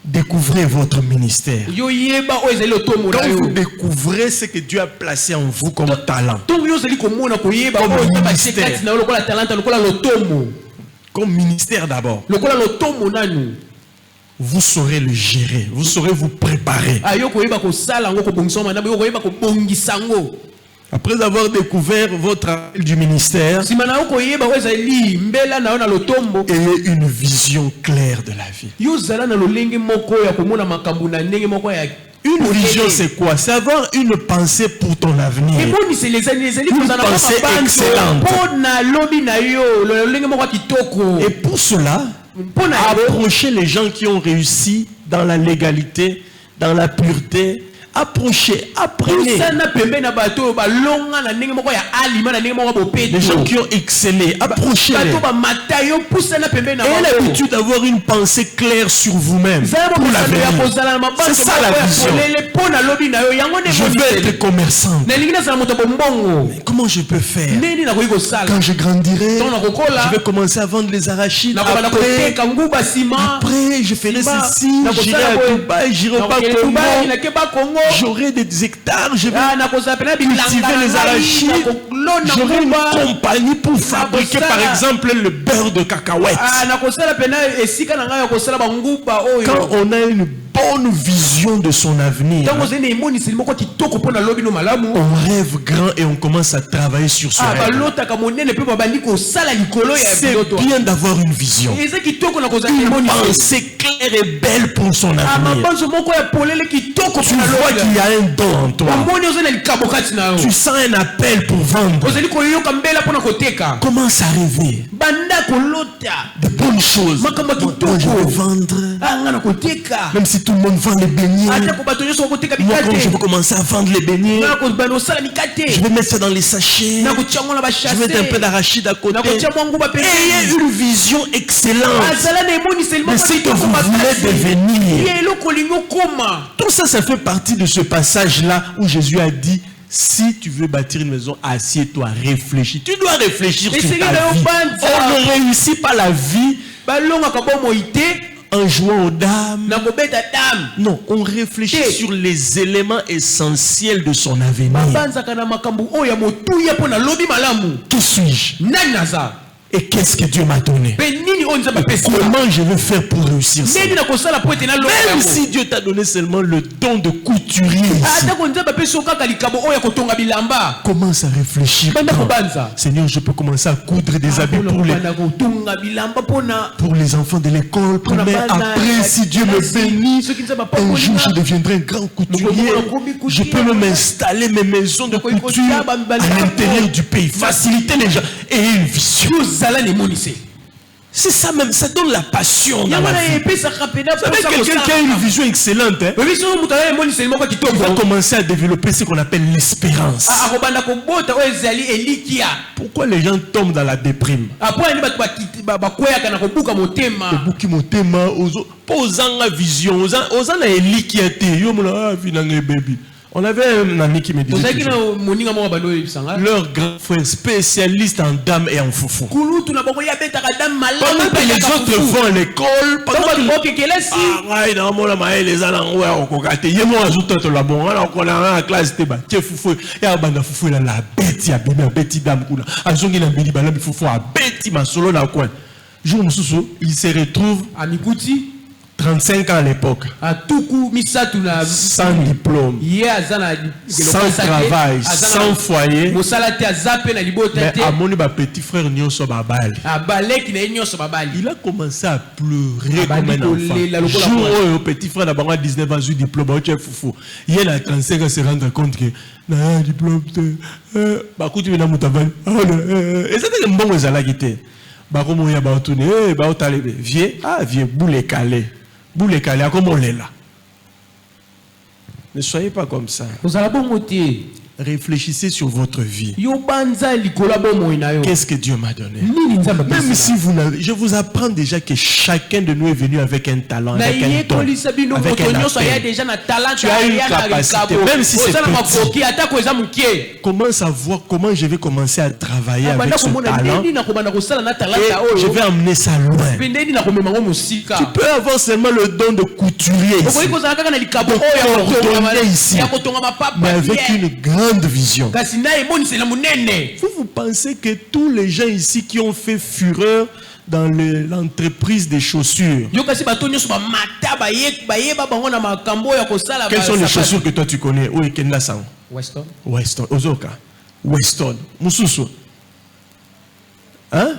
Découvrez votre ministère. Quand vous découvrez ce que Dieu a placé en vous comme talent, comme ministère d'abord, vous saurez le gérer, vous saurez vous préparer. Après avoir découvert votre appel du ministère, ayez une vision claire de la vie. Une vision, c'est quoi? C'est avoir une pensée pour ton avenir. Une pensée excellente. Et pour cela, approchez les gens qui ont réussi dans la légalité, dans la pureté. Approchez, apprenez. Les gens qui ont excellé, approchez-les. Ayez l'habitude d'avoir une pensée claire sur vous-même pour l'avenir. C'est ça la vision. Je veux être commerçant. Mais comment je peux faire? Quand je grandirai, je vais commencer à vendre les arachides. Après, je ferai ceci. J'irai à Dubaï, j'irai au Congo. J'aurai des hectares. Je vais cultiver les arachides. J'aurai une compagnie pour fabriquer par exemple le beurre de cacahuète. Quand on a une bonne vision de son avenir, on rêve grand et on commence à travailler sur ce rêve. C'est bien d'avoir une vision, une pensée claire et belle pour son avenir. Tu vois qu'il y a un don en toi. Tu sens un appel pour vendre. Commence à rêver de bonnes choses. Moi, je veux vendre. Même si tout le monde vend les beignets, moi, quand je veux commencer à vendre les beignets, je vais mettre ça dans les sachets. Je vais mettre un peu d'arachide à côté. Ayez une vision excellente de ce que vous voulez devenir. Tout ça, ça fait partie de ce passage-là où Jésus a dit: si tu veux bâtir une maison, assieds-toi, réfléchis. Tu dois réfléchir sur ta vie. On ne réussit pas la vie en jouant aux dames. Non, on réfléchit sur les éléments essentiels de son avenir. Qui suis-je? Et qu'est-ce que Dieu m'a donné? Comment je vais faire pour réussir ça? Même si Dieu t'a donné seulement le don de couturier ici, commence à réfléchir. Seigneur, je peux commencer à coudre des habits pour les enfants de l'école primaire. Après, si Dieu me bénit, un jour je deviendrai un grand couturier. Je peux même installer mes maisons de couture à l'intérieur du pays. Faciliter les gens. Et une vision. C'est ça même, ça donne la passion dans la vie. Vous savez, quelqu'un qui a une vision excellente, il va commencer à développer ce qu'on appelle l'espérance. Pourquoi les gens tombent dans la déprime? On avait un ami qui me disait leur grand frère spécialiste en dames et en foufou. Pendant que les autres vont à l'école, il se retrouve à Mikouti. 35 ans à l'époque, sans diplôme, sans travail, sans foyer, mais à mon petit frère il a commencé à pleurer comme un enfant. Jour où le petit frère a 19 ans, eu diplôme, il a 35 ans, se rendre compte que un diplôme, et c'était le bon résultat. Vieux, boule calé. Boule calé, comme on est là. Ne soyez pas comme ça. Réfléchissez sur votre vie. Qu'est-ce que Dieu m'a donné? Même si vous n'avez... Je vous apprends déjà que chacun de nous est venu avec un talent, avec un don, avec un appel. Tu as une capacité, même si c'est petit. Commence à voir comment je vais commencer à travailler avec ce talent. Et je vais emmener ça loin. Tu peux avoir seulement le don de couturier ici, de coordonner ici, mais avec une grande vision. Vous pensez que tous les gens ici qui ont fait fureur dans l'entreprise des chaussures, quelles sont les chaussures que toi tu connais? Weston. Weston. Ozoka. Weston. Mususu. Hein?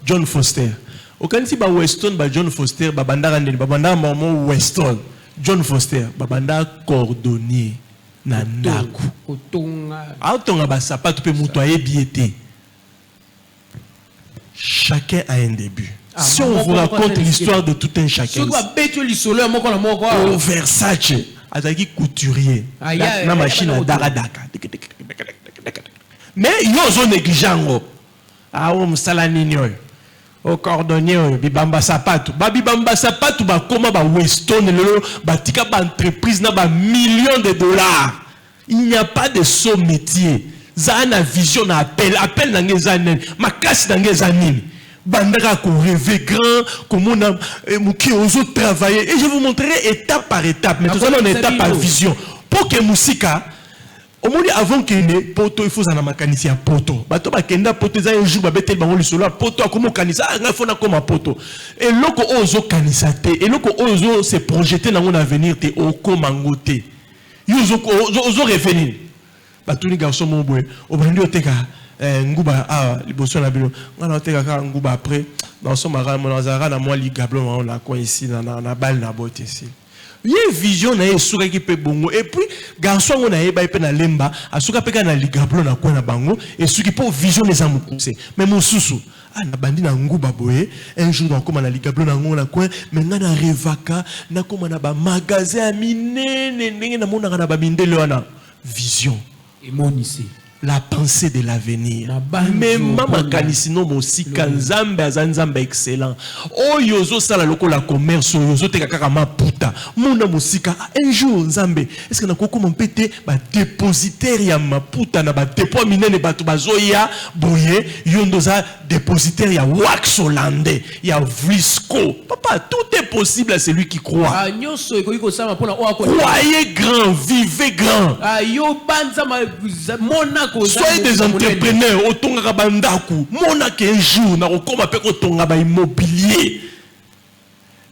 John Foster. Okansi ba Weston ba John Foster ba bandara ndeni ba bandara maman Weston. John Foster ba bandara cordonnier. Nandaku. Autonga ba sapato pe muto ayebiete. Chacun a un début. Si on vous raconte l'histoire de tout un chacun, au Versace, Azaki couturier, la machine à Daradaka. Mais ils ont négligé. Ah, on salani. au cordonnier bibamba sapatu bibamba sapatu ba koma ba Weston lelo batika ba entreprise na ba millions de dollars. Il n'y a pas de saut métier. Zana vision na appel na ngezanen makasi na ngezanin bandaka ko rêver grand comment on a qui oso travailler et je vous montrerai étape par étape mais tout ça on étape par vision pour que musika au moins avant qu'il ne poto il faut ça na makanisi ya poto bato ba kenda poto za un jour ba betel bango lisolo poto akomo kanisa nga fona comme poto et loko ozo kanisa te et loko ozo se projeter dans mon avenir te okoma ngote yozo ozo revenir batuni garçon mon boy obandi oteka nguba liboso na bino ngana oteka ka nguba après dans son mara monazara na moi ligablo on a quoi ici na balle na botte ici ye vision na esuka ki pe bongo et puis garçon on a eba pe na lemba asuka pe ka na ligablo na kwa na bango esuki po vision les amukuse mais mosusu na bandi na nguba boye un jour on comme na ligablo na ngona coin mais ngana revaka na comme na ba magasin minene ndenge na mona na ba mindele wana vision la pensée de l'avenir. Mais maman kanisino mosika nzambe azanzambe excellent. Oh yozo sala loko la commerce yozo te kaka maputa. Mona mosika un jour nzambe. Est-ce que na koko mompete ba dépositaire ya maputa na ba dépôt minene bato bazoya boye yondoza dépositaire ya wax hollandais ya Vlisco. Papa tout est possible à celui qui croit. Croyez grand, vivez grand. Soyez des entrepreneurs, otonga bandaku. Mona qu'un jour na okoma pe otonga ba immobilier.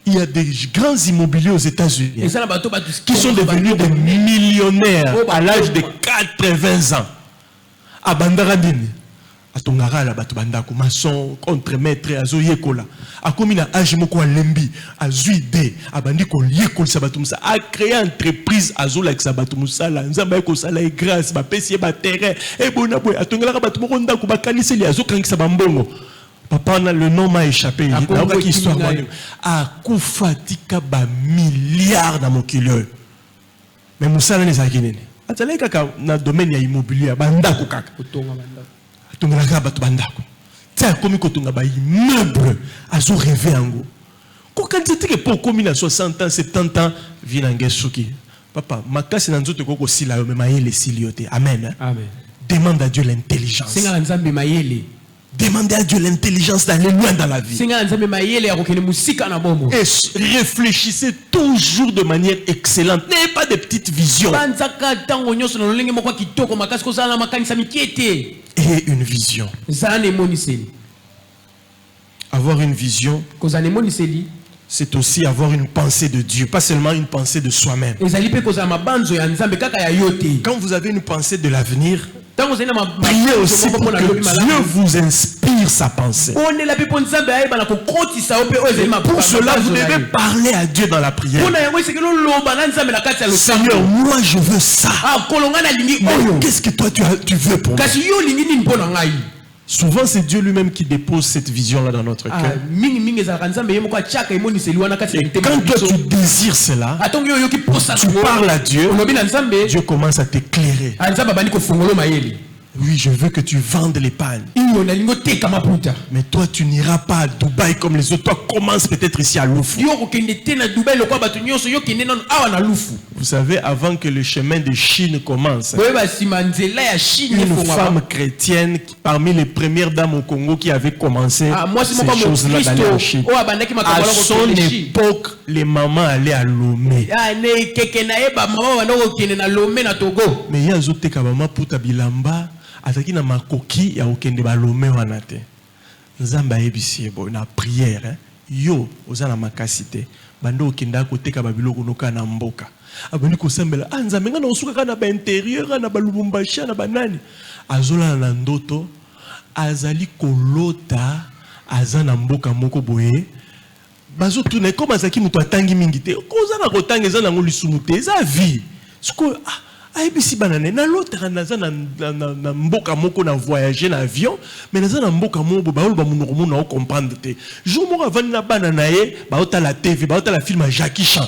Il y a des grands immobiliers aux États-Unis qui sont devenus des millionnaires à l'âge de 80 ans. À Bandaradine. Atongara la batu bandaku maçon contre-maître azoyekola akomi na âge moko lembi azuide abandi ko yekola sabatu musa a créé entreprise azola ki sabatu musa la nzamba ko sala e grâce ba pesi ba terrain e bona boy atongala ka batu moko ndaku ba kaniseli azokangisa ba mbongo papa na le nom m'a échappé il a une histoire a kufatika ba milliards na mokilo mais musala ne zakinene atala kaka na domaine ya immobilier bandaku kaka tongala bato bandako tia komi ko tonga ba immeuble azo rêver ango ko kanzete ke po komi na 60 ans 70 ans vina ngesuki papa makasi na nzoto ko sila yo mema yele siliote amen amen demande à Dieu l'intelligence singa nzambe mayele demandez à Dieu l'intelligence d'aller loin dans la vie. Et réfléchissez toujours de manière excellente. N'ayez pas de petites visions. Et une vision. Avoir une vision, c'est aussi avoir une pensée de Dieu, pas seulement une pensée de soi-même. Quand vous avez une pensée de l'avenir, priez aussi pour que Dieu vous inspire sa pensée. Pour cela, vous devez parler à Dieu dans la prière. Seigneur, moi je veux ça. Qu'est-ce que toi tu veux pour moi? Souvent, c'est Dieu lui-même qui dépose cette vision-là dans notre cœur. Et quand toi tu désires cela, tu parles à Dieu, Dieu commence à t'éclairer. Oui, je veux que tu vendes les pannes. Mais toi, tu n'iras pas à Dubaï comme les autres. Toi, commence peut-être ici à Loufou. Vous savez, avant que le chemin de Chine commence, une femme chrétienne, parmi les premières dames au Congo qui avait commencé ces choses-là d'aller en Chine. À son époque, les mamans allaient à Lomé. Mais il y a des mamans pour Tabilamba. Ataki na makoki ya okende balome wana te nzamba yebisi bo na prière yo ozana makasite bando okenda koteka babiloko noka na mboka aboni ko sambela nzambe ngana osuka kana ba intérieur na balubumbashi na banani azola na ndoto azali kolota azana mboka moko boye bazo tuna ko bazaki muto atangi mingi te kozana kotanga ezana ngoli sumute eza vie siko aibisi banane na l'autre naza na mboka moko na voyager na avion mais naza na mboka moko ba oloba munoko mona o comprendre te jour moko avant na bana na ye ba ota la TV ba ota la film à Jackie Chan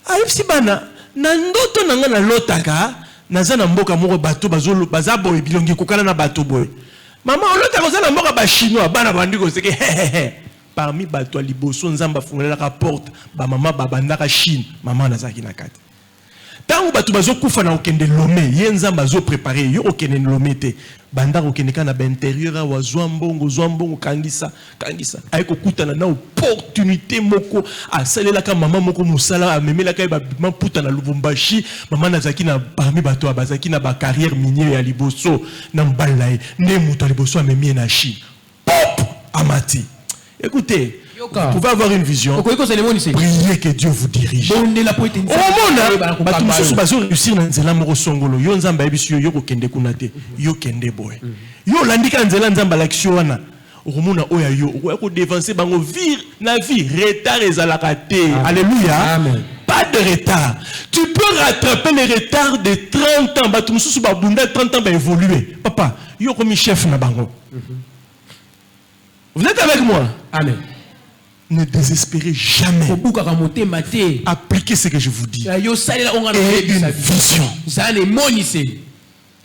aibisi bana na ndoto nanga na lotaka naza na mboka moko bato bazolo bazabo bilongi kokana na bato boy Maman, on l'a dit à mort à chinois, bana bandi ko c'est que parmi bato liboso nzamba fungela la porte, ba maman babanda ka Chine, maman nazaki na kati. Tant bato bazo kufa na okende lomé, ye nzamba zo préparer, yo okende lomé te. Banda okende kana ba intérieur a zwambongo kangisa. Ayeko kutana na opportunité moko a salela ka maman moko musala a memela ka ba puta na Lubumbashi, maman nazaki na parmi bato abazaki na ba carrière minière ya liboso na mbalaye, ne muto liboso a memie na Chine. Pop amati. Écoutez, vous pouvez avoir une vision. Priez que Dieu vous dirige. Au moment où réussir dans nzela moko songolo, yo nzamba ebisu yo kende kunate, yo kende boy. Yo landika nzela nzamba l'action wana. Romona oya yo, ko dévancer bango vir na vie, retard ezalaka te. Alléluia. Amen. Pas de retard. Tu peux rattraper les retards de 30 ans, batu mususu ba bunda 30 ans ba évoluer. Papa, yo comme chef na bango. Vous êtes avec moi? Amen. Ne désespérez jamais. Appliquez ce que je vous dis. Et une vision.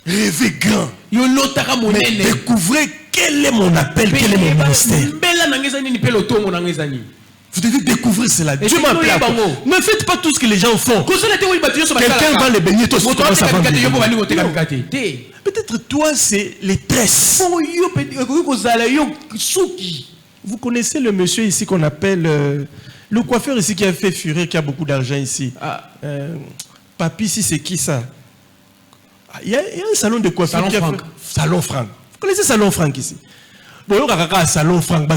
Rêvez grand. Mais découvrez quel est mon appel, quel est mon ministère. Vous devez découvrir cela. Dieu m'a appelé. Ne faites pas tout ce que les gens font. Quelqu'un va les baigner, toi, peut-être toi, c'est les tresses. Vous connaissez le monsieur ici qu'on appelle le coiffeur ici qui a fait fureur, qui a beaucoup d'argent ici. Papi, ici, c'est qui ça? Il y a un salon de coiffure qui a fait... Salon Franck. Vous connaissez Salon Franck ici? Bon, Salon Franck,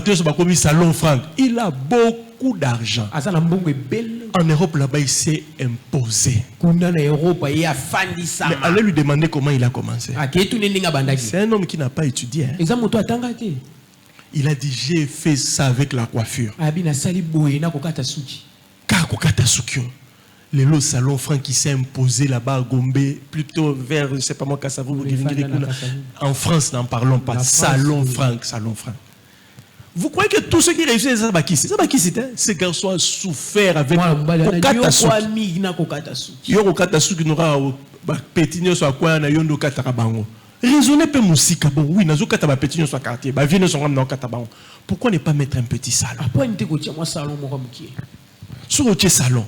Salon Franck. Il a beaucoup d'argent. En Europe, là-bas, il s'est imposé. Mais allez lui demander comment il a commencé. C'est un homme qui n'a pas étudié. Il a dit, j'ai fait ça avec la coiffure. Le salon Franck qui s'est imposé là-bas à Gombe, plutôt vers, je ne sais pas moi, Kassavou, en France, n'en parlons pas. Salon Franck. Vous croyez que tous ceux qui réussissent, c'est Zabaki? C'est Zabaki, ces garçons ont souffert avec Kokatasuki. Raisonnez peu musique. Bon, oui, nous avons petit sur quartier. Pourquoi ne pas mettre un petit salon? Sur le salon.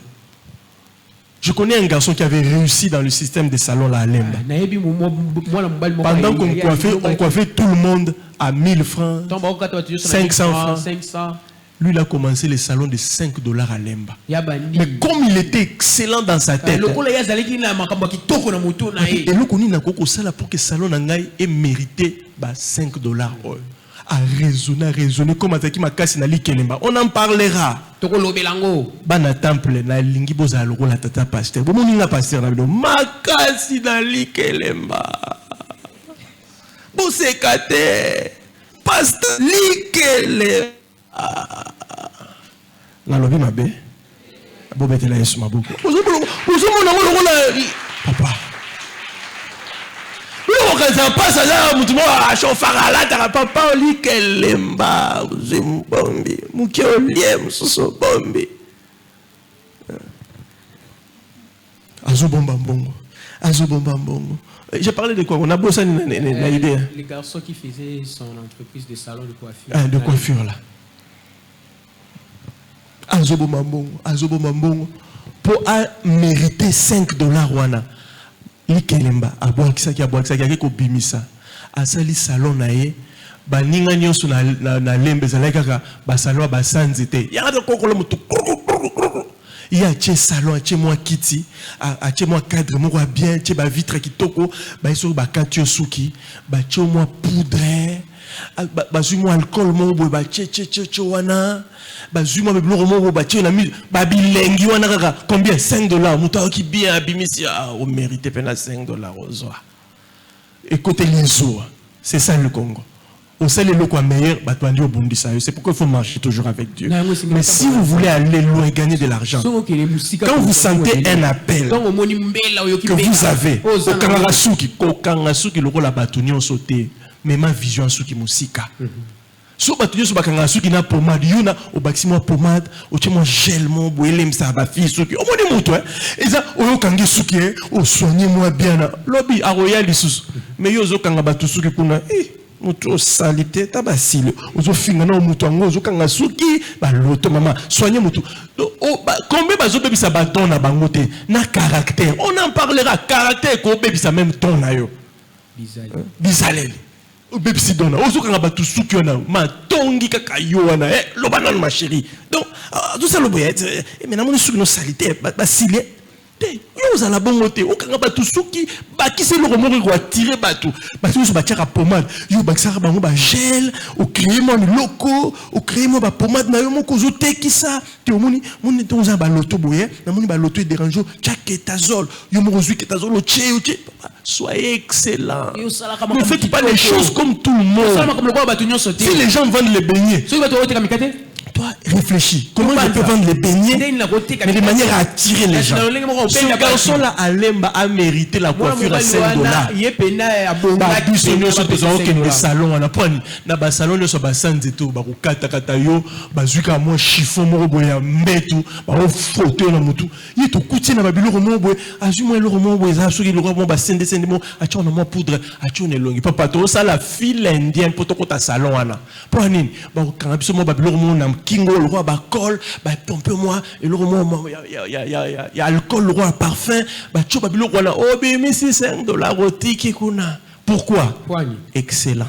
Je connais un garçon qui avait réussi dans le système des salons là à Lemba. Pendant qu'on coiffait tout le monde à 1000 francs, 500 francs. Lui, il a commencé les salons de $5 à Lemba. Mais comme il était excellent dans sa tête, et le koni pour que le salon ait mérité $5. À raisonner comme Ataki Makasi na Likelemba. On en parlera. Bana temple na lingi boza loko la tata pasteur. Bon moninga pasteur na bido Makasi na Likelemba. Bosekate pasteur Likelemba. Na lobi mabe. Bobetela Yesu mabuko. Papa. Ça passe là, mutumoa chauffard là, t'as papa oli kelemba, zimbombi, muke oliem soso bombi. Azobomba mbongo. J'ai parlé de quoi? On a bossé na idée. Les garçons qui faisaient son entreprise de salon de coiffure. Ah, de coiffure là. Azobomba mbongo. Pour mériter $5 wana. Likelemba abwakisaki ko bimisa asali salon na ye baninga nyonso na lembe zalaka ba salon ba sanzite ya kokolo mutu ya che salon che moi kiti a che moi cadre moko bien che ba vitre kitoko ba iso ba kantio suki ba che moi poudre ba zu moi alcool mo bo ba che wana ba zu moi bloro mo ba che na mi ba bilengi wana kaka combien $5 muta ki bien abimisi on mérite pena $5 ozoa. Écoutez les eaux, c'est ça le Congo. On sait les locaux meilleurs, c'est pourquoi il faut marcher toujours avec Dieu. Mais si vous voulez aller loin et gagner de l'argent, quand vous sentez un appel que vous avez, au Kangasuki, le rôle à bâtonnier, on sauté, mais ma vision suki musika. So bâtonnier, so bakanga suki na pomade, yuna au baximo pomade, au tchemo gel mon boelem ça va fi suki. Au moni moto, et ça, au kangi suki, au soignez-moi bien. Lobby à royal isus. Mais yo zo kanga batu suki kuna, mutu salité tabasile ozo finga na mutu ngo ozo kanga suki ba loto mama soigner mutu combien bazo bebisa ba ton na bango te na caractère on en parlera caractère ko bebisa même ton na yo bizaleli bebisi dona ozo kanga ba tu suki ona ma tongi kaka yo wana lobana ma chérie donc tout ça le boyet mais na mon suki no salité basile yo la bonne côté au kanga batu suki ba ki se le remoro ko attirer batu batu so ba tiaka pomade yo ba kisaka bango ba gel au créer mon loco au créer mon ba pomade na yo moko zo tekisa te omoni moni to za ba loto boye na moni ba loto dérange chaquetazole yo moko zui ketazole o che soyez excellent ne faites pas les choses comme tout le monde si les gens vendent les beignets toi, réfléchis. Comment je peux vendre les beignets, mais de manière à attirer les gens. Ce garçon-là, Alemba, a mérité la coiffure à $5. Salon, on a pas na salon le soba sanzeto, ba kata kata yo, ba zuka mo chiffon mo boya metu, ba photo na mutu. Il to kuti na ba biloko mo boy, azu mo eloko mo boy, za soki le mo ba sende mo, acho na mo poudre, acho ne longi. Papa to ça la fille indienne pour to kota salon ana. Pour nini? Ba kan biso mo ba biloko mo na kingo le roi ba col ba pompe moi et le roi il y a alcool le roi parfum ba choba biloko wana oh mais c'est $5 otiki kuna pourquoi excellent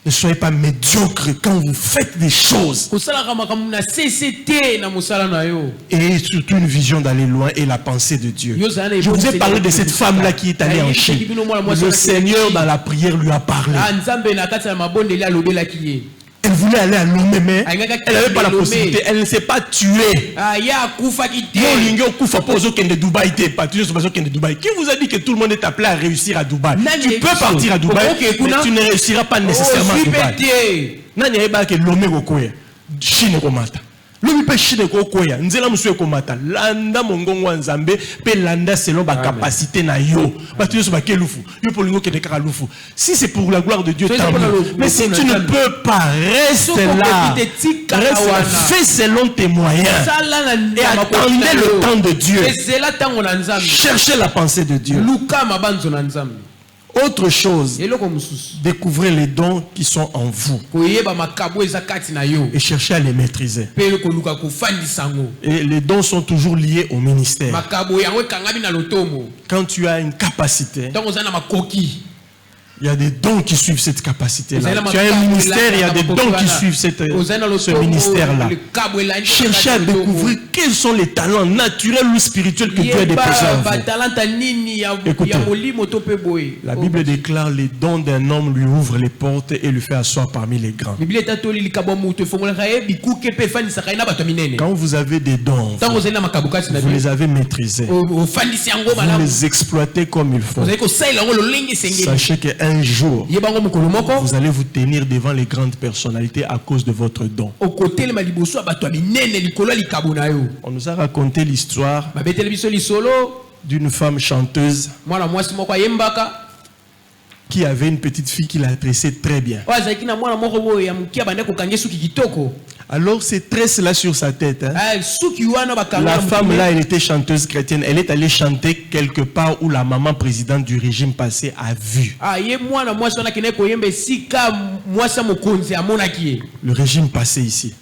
ne soyez pas médiocre quand vous faites des choses et surtout une vision d'aller loin et la pensée de Dieu. Je vous ai parlé de cette femme là qui est allée en Chine. Le Seigneur dans la prière lui a parlé. Elle voulait aller à Lomé, mais elle n'avait pas la possibilité. Elle ne s'est pas tuée. Qui vous a dit que tout le monde est appelé à réussir à Dubaï? Tu peux partir à Dubaï, mais tu ne réussiras pas nécessairement à Dubaï. Chine komata. Lobi pe Chine kokoya. Nzela musuye komata. Landa mongongo nzambe pe landa selon ba capacité na yo. Ba tu so ba kelufu. Yo polingo ke dekaka lufu. Si c'est pour la gloire de Dieu, tant mieux. Mais si tu ne peux pas, reste là. Fais selon tes moyens. Et attendez le temps de Dieu. Cherchez la pensée de Dieu. Autre chose, découvrez les dons qui sont en vous et cherchez à les maîtriser. Et les dons sont toujours liés au ministère. Quand tu as une capacité, il y a des dons qui suivent cette capacité-là. Tu as un ministère, il y a des dons qui suivent ce ministère-là. Cherchez à découvrir quels sont les talents naturels ou spirituels que Dieu a déposés en vous. Écoutez, la Bible déclare les dons d'un homme lui ouvrent les portes et lui fait asseoir parmi les grands. Quand vous avez des dons, vous les avez maîtrisés. Vous les exploitez comme il faut. Sachez qu'un jour, vous allez vous tenir devant les grandes personnalités à cause de votre don. On nous a raconté l'histoire d'une femme chanteuse qui avait une petite fille qui la tressait très bien. Alors ces tresses-là sur sa tête, hein, la femme là, elle était chanteuse chrétienne. Elle est allée chanter quelque part où la maman présidente du régime passé a vu. Le régime passé ici.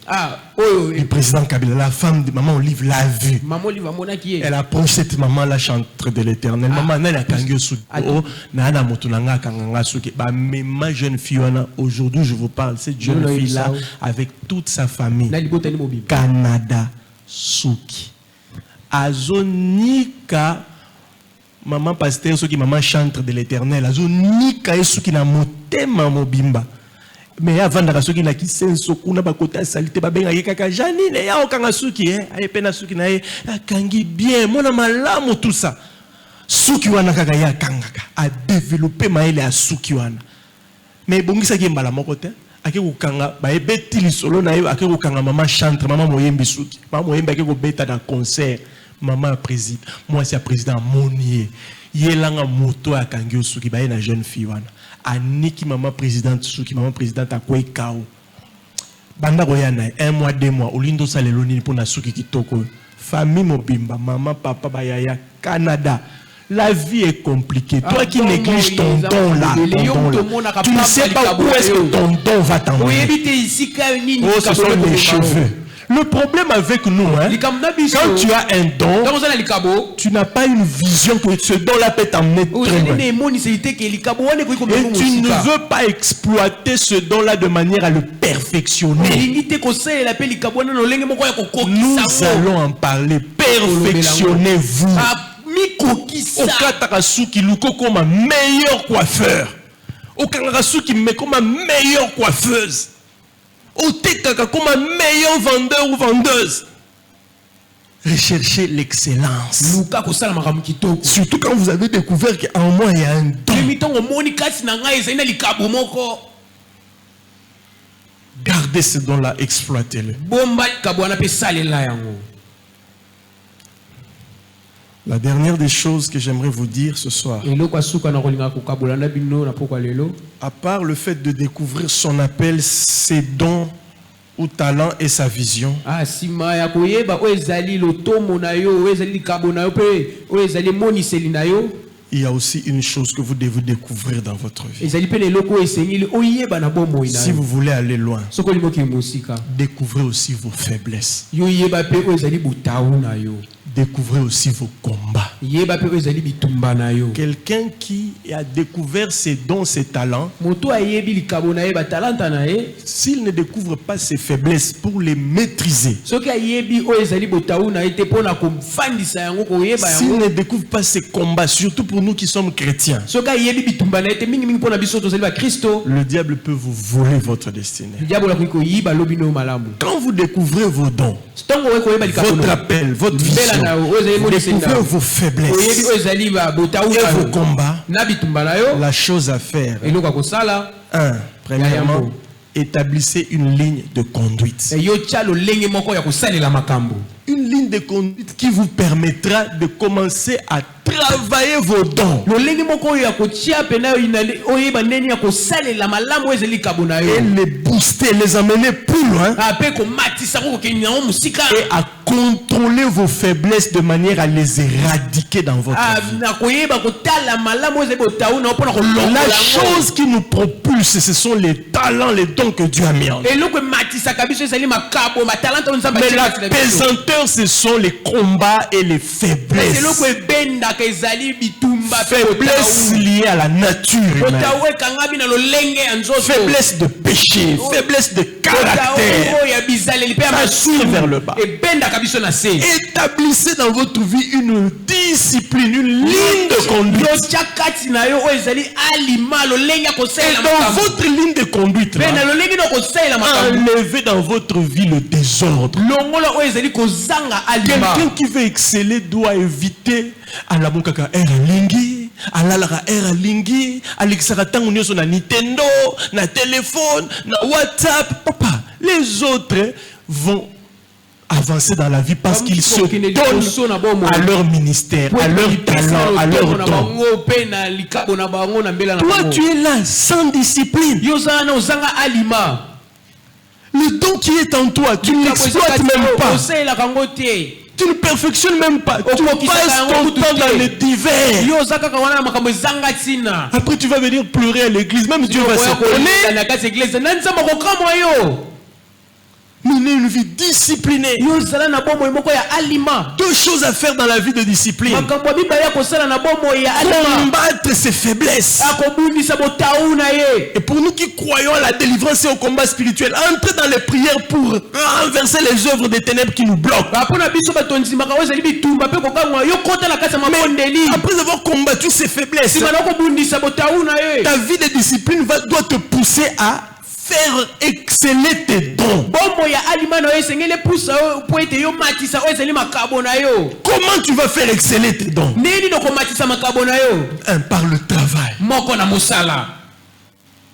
Le président Kabila, la femme de maman Olive l'a vu. Elle approche cette maman là, chantre de l'Éternel. Maman n'a pas mais ma jeune fille, aujourd'hui je vous parle, cette jeune fille là, avec toute sa famille, Canada, Souki, Azonika, maman pasteur, Souki, maman chantre de l'Éternel, Azonika et Souki na motema mobimba. Mais avant de Souki na kisenso, kuna ba kota salité, ba benga yekaka janine, ya okanga Souki, aye pena Souki na ye, kangi bien, mona malamu tout ça. Souki wana kaka ya kangaka a développé maele a Souki wana. Mais bongisa ki mbala moko te ake kukanga ba ebeti lisolo na ye ake kukanga maman chantre maman moyembi Souki. Maman moyembi ake ko beta dans concert maman président. Moi c'est président Monier. Yelanga moto a kangi Souki ba na jeune fille wana. Aniki maman présidente Souki maman présidente a kwei kao. Banda koyana 1 mois 2 mois olindo salelo nini pona Souki kitoko. Famille mobimba maman papa bayaya Canada. La vie est compliquée. Toi qui négliges ton don là, tu ne sais pas où est-ce que ton don va t'emmener. Oh, ce sont les cheveux. Le problème avec nous, hein, quand tu as un don, tu n'as pas une vision que ce don-là peut t'emmener très loin. Et tu ne veux pas exploiter ce don-là de manière à le perfectionner. Nous allons en parler. Perfectionnez-vous. Okatakasu Luko comme un meilleur coiffeur. Okatakasu qui met comme un meilleure coiffeuse. Otekaka comme un meilleur vendeur ou vendeuse. Recherchez l'excellence. Surtout quand vous avez découvert qu'en moi il y a un don. Gardez ce don-là, exploitez-le. La dernière des choses que j'aimerais vous dire ce soir, à part le fait de découvrir son appel, ses dons ou talents et sa vision, il y a aussi une chose que vous devez découvrir dans votre vie. Si vous voulez aller loin, découvrez aussi vos faiblesses. Découvrez aussi vos combats. Quelqu'un qui a découvert ses dons, ses talents, s'il ne découvre pas ses faiblesses pour les maîtriser, s'il ne découvre pas ses combats, surtout pour nous qui sommes chrétiens, le diable peut vous voler votre destinée. Quand vous découvrez vos dons, votre appel, votre vision, vous découvrez vos faiblesses et vos combats, la chose à faire, premièrement, établissez une ligne de conduite. Une ligne de conduite qui vous permettra de commencer à travailler vos dons et les booster, les amener plus loin et à contrôler vos faiblesses de manière à les éradiquer dans votre vie. La chose qui nous propulse, ce sont les talents, les dons que Dieu a mis en nous. Mais la pesanteur, ce sont les combats et les faiblesses. Faiblesse liée à la nature humaine. Faiblesse de péché, faiblesse de caractère. Ça suit vers le bas. Établissez dans votre vie une discipline, une ligne de conduite. Et dans votre ligne de conduite, enlevez dans votre vie le désordre. Quelqu'un qui veut exceller doit éviter à la mukaka era lingi, à la era lingi, à l'exaratango nyoso na Nintendo, na téléphone, na WhatsApp. Papa, les autres vont avancer dans la vie parce qu'ils se donnent à leur ministère, à leur talent, à leur don. Toi, tu es là sans discipline. Le don qui est en toi, tu ne l'exploites même pas. Tu ne perfectionnes même pas. Tu passes ton temps dans les divers. Après, tu vas venir pleurer à l'église. Même Dieu va se connaître. Mener une vie disciplinée. Deux choses à faire dans la vie de discipline. Combattre ses faiblesses. Et pour nous qui croyons à la délivrance et au combat spirituel, entrer dans les prières pour renverser les œuvres des ténèbres qui nous bloquent. Mais après avoir combattu ses faiblesses, ta vie de discipline doit te pousser à faire exceller tes dons. Comment tu vas faire exceller tes dons? Par le travail.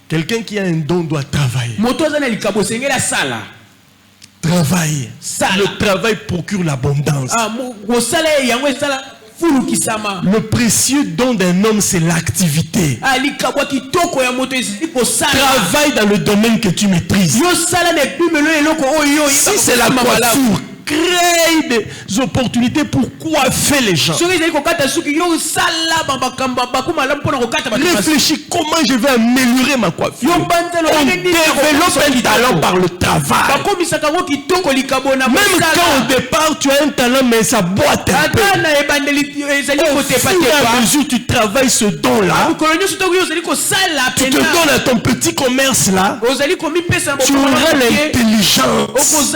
Quelqu'un qui a un don doit travailler. Travailler. Le travail procure l'abondance. Le précieux don d'un homme, c'est l'activité. Travaille dans le domaine que tu maîtrises. Si c'est la coiffure, crée des opportunités pour coiffer les gens. Réfléchis comment je vais améliorer ma coiffure. On développe un talent par le travail. Même quand au départ tu as un talent mais ça boite un peu. Au fur et à mesure tu travailles ce don-là, tu te donnes à ton petit commerce là, tu auras l'intelligence,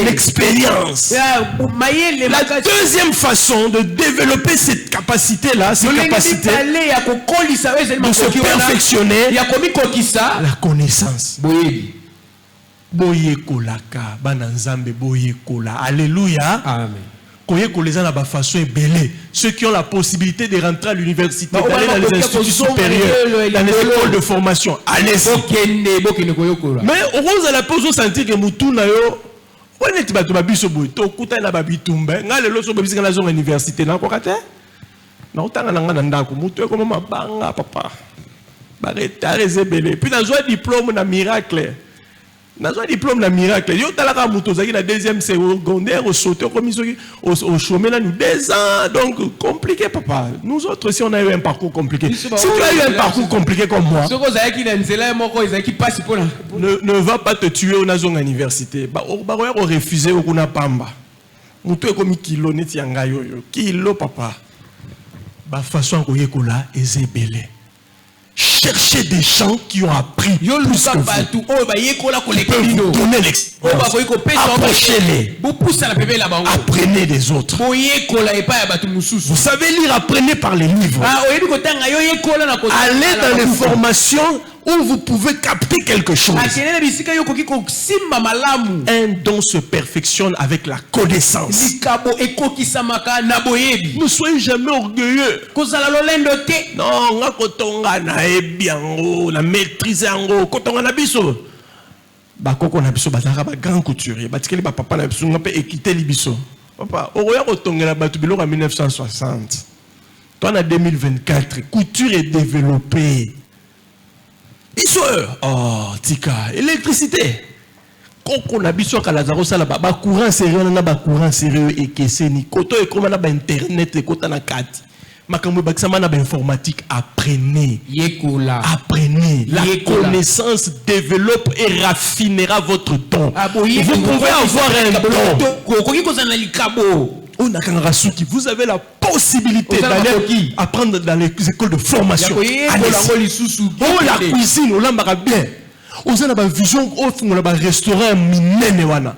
l'expérience. La deuxième façon de développer cette capacité-là, de se perfectionner, la connaissance. Alléluia. Amen. Ceux qui ont la possibilité de rentrer à l'université, d'aller dans les instituts supérieurs, dans les écoles de formation, allez-y. Mais au rose à la pause, on sentit que Moutouna yo, on est battu babiso boito, kuta na babitumbe, ngale lo so babisi na zone université na ko kate. Na utanga na ngana ndako, mutu ko mama banga papa. Bareta rezebele. Puis na zo diplôme na miracle. Na zo diplôme na miracle. Yo talaka mutu zaki na deuxième secondaire au sauter comme ils au chômé là nous 2 ans. Donc compliqué papa. Nous autres si on a eu un parcours compliqué. Si tu as eu un parcours compliqué comme moi, ne va pas te tuer au nazon université. Ba o refuser au kuna pamba. Mutu comme kilo neti yanga yo kilo papa. Ba façon ko yekola ezebele. Cherchez des gens qui ont appris plus que vous. Vous donnez l'expérience. Approchez-les. Apprenez des autres. Vous savez lire, apprenez par les livres. Allez dans les formations où vous pouvez capter quelque chose. Un don se perfectionne avec la connaissance. Ne soyez jamais orgueilleux. Non, on a maîtrisé en gros. Quand on a biso, bakoko na biso bazaka ba grand couturier, batikeli ba papa na biso ngapé équité libiso. Papa, oya kotongela batu biloko en 1960. Toi en 2024, couture est développée. Biso, oh, tika, électricité. Koko na biso kalazaro sala ba courant sérieux na ba courant sérieux et keseni. Koto e koma na ba internet e kota na kati. Makambo bakisama na ba informatique, apprenez. Apprenez. La connaissance développe et raffinera votre don. Vous pouvez avoir un don. Vous avez la possibilité d'aller apprendre dans les écoles de formation. Oh, la cuisine, on l'a bien. On a une vision, on a un restaurant minénéwana.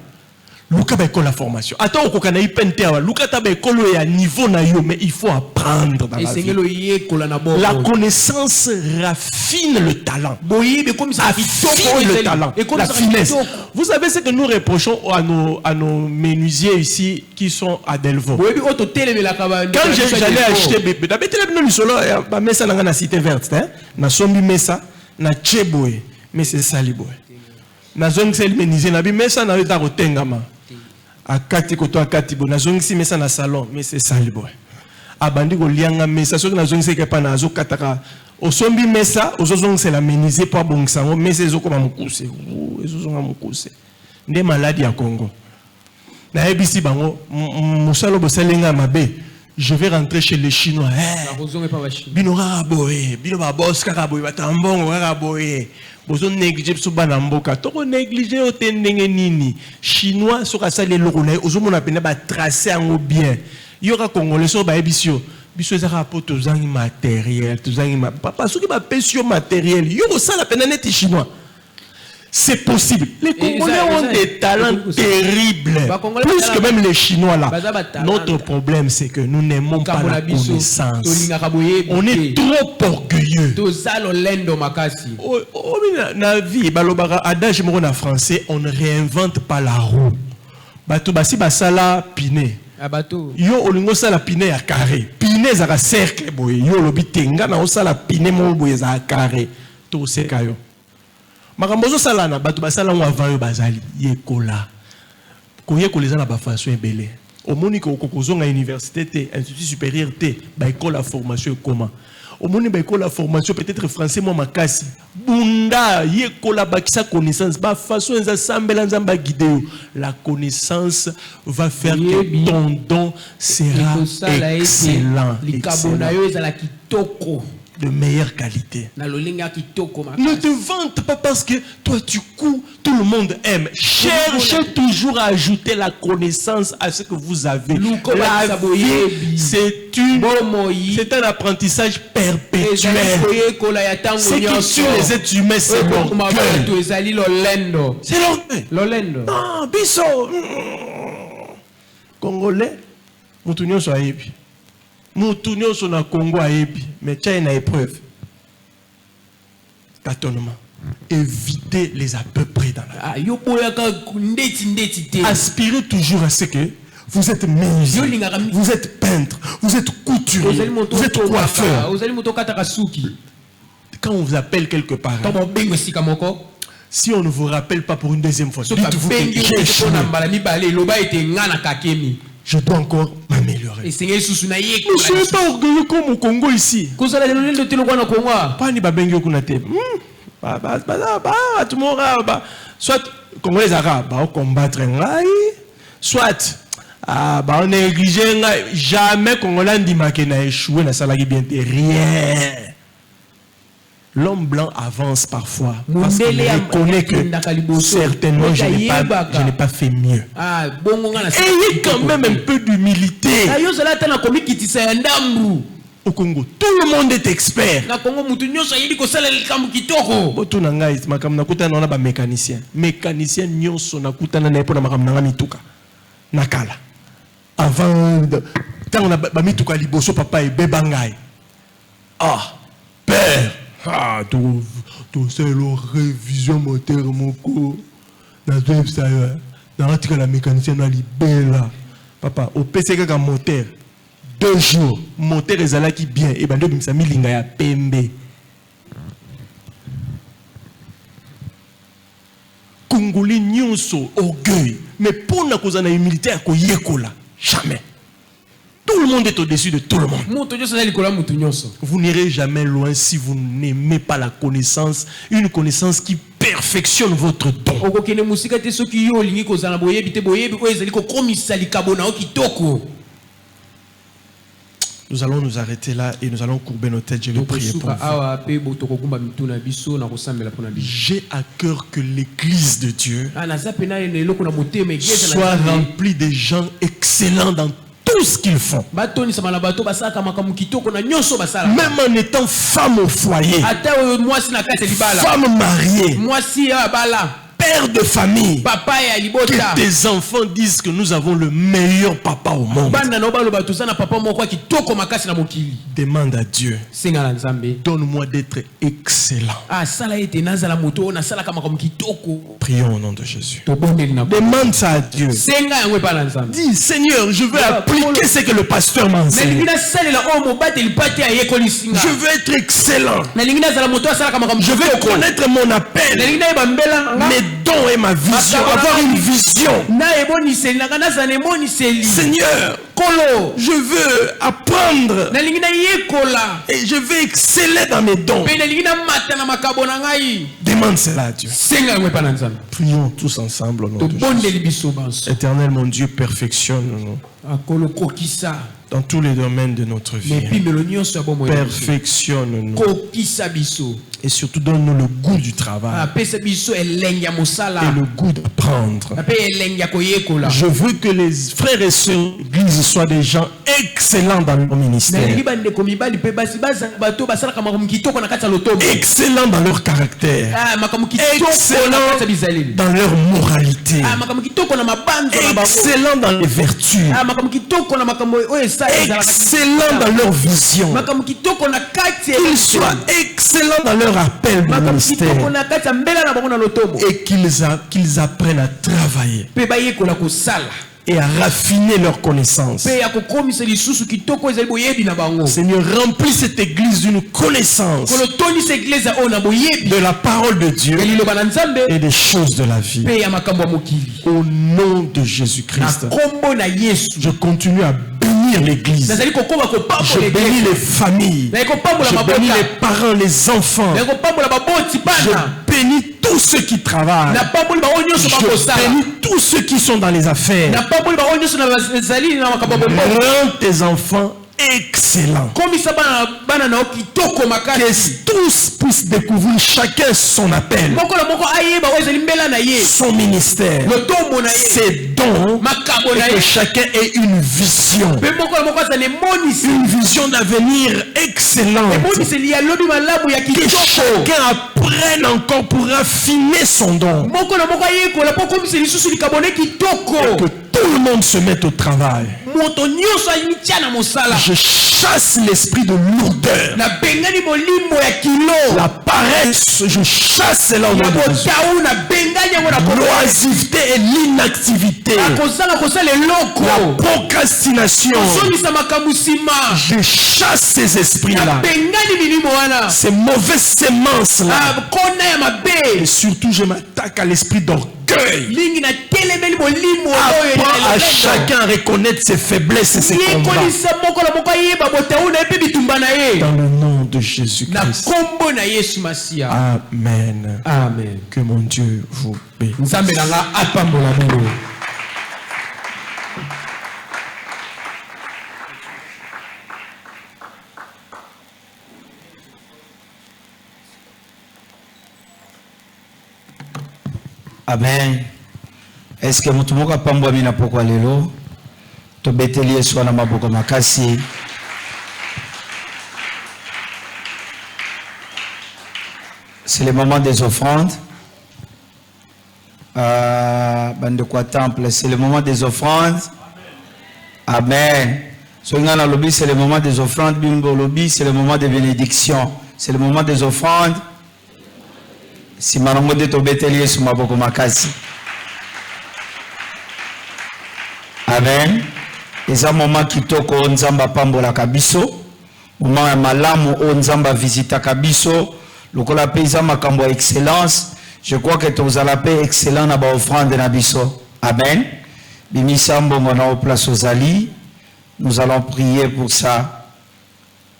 Luka ba école la formation. Attends, on a pente à Luka ta ba école est à niveau na yo, mais il faut apprendre dans la vie. La connaissance raffine le talent. Affine le talent. La finesse. Vous savez ce que nous reprochons à nos menuisiers ici qui sont à Delvaux. Quand j'allais acheter bébé, d'abord le solo, ba mesa na cité verte, hein? Na sombi mesa, na cheboé, mais c'est saliboé. Na zone sel menuisier na bi mesa na ta rotengama. Akati koto akati bo na zongisi mesa na salon mais c'est sale boy abandi ko lianga mesa soki na zongisi ke pa na zo kataka osombi mesa ozozongisa la meniser pour bongisa ngo mesa ezokoma mukuse ezozonga mukuse nde maladi ya Congo na ebisi bango musalo bosalenga mabe. Je vais rentrer chez les Chinois. Binora boy, binoba boss karaboy batambongo karaboy. Bozo négliger so bana mboka. Toko négliger o tendenge nini. Chinois so ka sale lokona ozo mona pena ba tracer en bien. Yoka congolais so ba ebisio. Biso ezaka po tozangi matériel, tozangi papa soki ba pesio matériel. Yo ça la pena net chinois. C'est possible. Les Congolais ont des talents terribles. Plus que même les Chinois là. Notre problème c'est que nous n'aimons pas la connaissance. On est trop orgueilleux. Na vie, adage en français, on ne réinvente pas la roue. Bato basi basala piné. Yo olingo sala piné à carré. Piné za cercle boy. Yo lobi tenga na osala piné mo boy za carré. To sekayo. Makambozo salana bato basala ngo avant yo bazali yekola koyekoleza na ba façon ebele omoni ko kokozonga université te institut supérieur te ba école la formation comment au monde la formation peut-être français moi makasi bunda yekola bakisa connaissance ba façon ensemble nzamba guider la connaissance va faire que ton don sera excellent, de meilleure qualité. Ne te vante pas parce que toi tu cours, tout le monde aime. Cherche toujours à ajouter la connaissance à ce que vous avez. La vie, c'est un apprentissage perpétuel. Ce qui tue les êtres humains, c'est l'orgueil. C'est l'orgueil. Non, biso. Congolais, Moutounion soit épi. Moutounion soit na Congo à épi. Mais tu as une épreuve. Tâtonnement. Évitez les à peu près dans la vie. Aspirez toujours à ce que vous êtes menuisier, vous êtes peintre, vous êtes couturier, vous êtes coiffeur. Quand on vous appelle quelque part, si on ne vous rappelle pas pour une deuxième fois, dites-vous que j'ai échoué. Je dois encore m'améliorer. Je ne suis pas orgueilleux comme au Congo ici. Soit Congolais arabes on combattre soit on néglige jamais Congolais ndima ke na échoué na salaki bien rien. L'homme blanc avance parfois parce qu'il reconnaît que certainement je n'ai pas fait mieux. Ayez quand même un peu d'humilité. Au Congo, tout le monde est expert. Mécanicien nyonso nakutana na epona makamnanga mituka. Nakala. Avant quand on a mituka liboso papa et bebangai. Ah, père. Ah, tout c'est la révision moteur moko. Na drive ça na article la mécanicien na libela. Papa, au PC ka moteur. 2 jours, moteur ezala qui bien et bando bimisa milinga ya pembe. Congolais nyonso orgueil, mais pour na cause na humilité à koyekola, jamais. Tout le monde est au-dessus de tout le monde. Vous n'irez jamais loin si vous n'aimez pas la connaissance, une connaissance qui perfectionne votre don. Nous allons nous arrêter là et nous allons courber nos têtes. Je vais prier pour vous. J'ai à cœur que l'église de Dieu soit remplie de gens excellents dans tout ce qu'ils font. Même en étant femme au foyer, femme mariée, père de famille, que tes enfants disent que nous avons le meilleur papa au monde. Demande à Dieu, donne-moi d'être excellent. Prions au nom de Jésus. Demande ça à Dieu. Dis, Seigneur, je veux appliquer ce que le pasteur m'a enseigné. Je veux être excellent. Je veux connaître mon appel, mes dons et ma vision, avoir une vision. Seigneur, je veux apprendre et je veux exceller dans mes dons. Demande cela à Dieu. Prions tous ensemble au nom de Jésus. Éternel mon Dieu, perfectionne-nous dans tous les domaines de notre vie. Perfectionne-nous. Et surtout donne-nous le goût du travail et le goût d'apprendre. Je veux que les frères et sœurs de l'église soient des gens excellents dans leur ministère, excellents dans leur caractère, excellents dans leur moralité, excellents dans les vertus, excellents dans leur vision, qu'ils soient excellents dans leur appel au ministère et qu'ils apprennent à travailler et à raffiner leur connaissance. Seigneur, remplis cette église d'une connaissance de la parole de Dieu et des choses de la vie. Au nom de Jésus-Christ, je continue à bénir l'église. Je bénis les familles. Je bénis les parents, les enfants. Je bénis tous ceux qui travaillent. Je bénis tous ceux qui sont dans les affaires. Rends tes enfants excellents. Que tous puissent découvrir chacun son appel, son ministère, ses dons, et que chacun ait une vision d'avenir excellente. Que chacun apprenne encore pour raffiner son don. Que tout le monde se mette au travail. Je chasse l'esprit de lourdeur, la paresse, je chasse l'homme de Jésus. L'oisiveté et l'inactivité, la procrastination, je chasse ces esprits-là, ces mauvaises semences-là. Et surtout, je m'attaque à l'esprit d'orgueil. Apprends à chacun à reconnaître ses faiblesses et ses combats. Dans le nom de Jésus-Christ. Amen. Amen. Que mon Dieu vous bénisse. Amen. Est-ce que mutu moko pambwa mina pokwa lelo to beteli Yesu na maboko makasi. C'est le moment des offrandes. Bande quoi temple, c'est le moment des offrandes. Amen. C'est le moment des offrandes. Bimbo lobby, c'est le moment des bénédictions. C'est le moment des offrandes. Si manomode to beteli Yesu maboko makasi. Amen. Et un moment qui toko onzamba pambola kabiso. Moment malamu onzamba visita kabiso. Lokola paysa makambo excellence. Je crois que tu as la paix excellent na ba offrande na biso. Amen. Bimisa mbongo na place aux ali. Nous allons prier pour ça.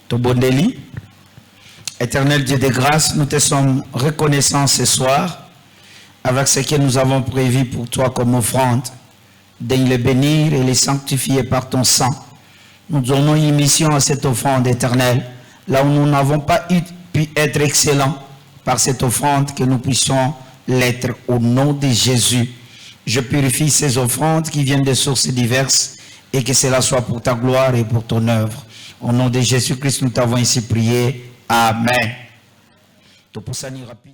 Tobondeli. Éternel Dieu de grâce, nous te sommes reconnaissants ce soir avec ce que nous avons prévu pour toi comme offrande. Daigne les bénir et les sanctifier par ton sang. Nous donnons une mission à cette offrande éternelle. Là où nous n'avons pas pu être excellents par cette offrande, que nous puissions l'être au nom de Jésus. Je purifie ces offrandes qui viennent de sources diverses et que cela soit pour ta gloire et pour ton œuvre. Au nom de Jésus-Christ, nous t'avons ainsi prié. Amen.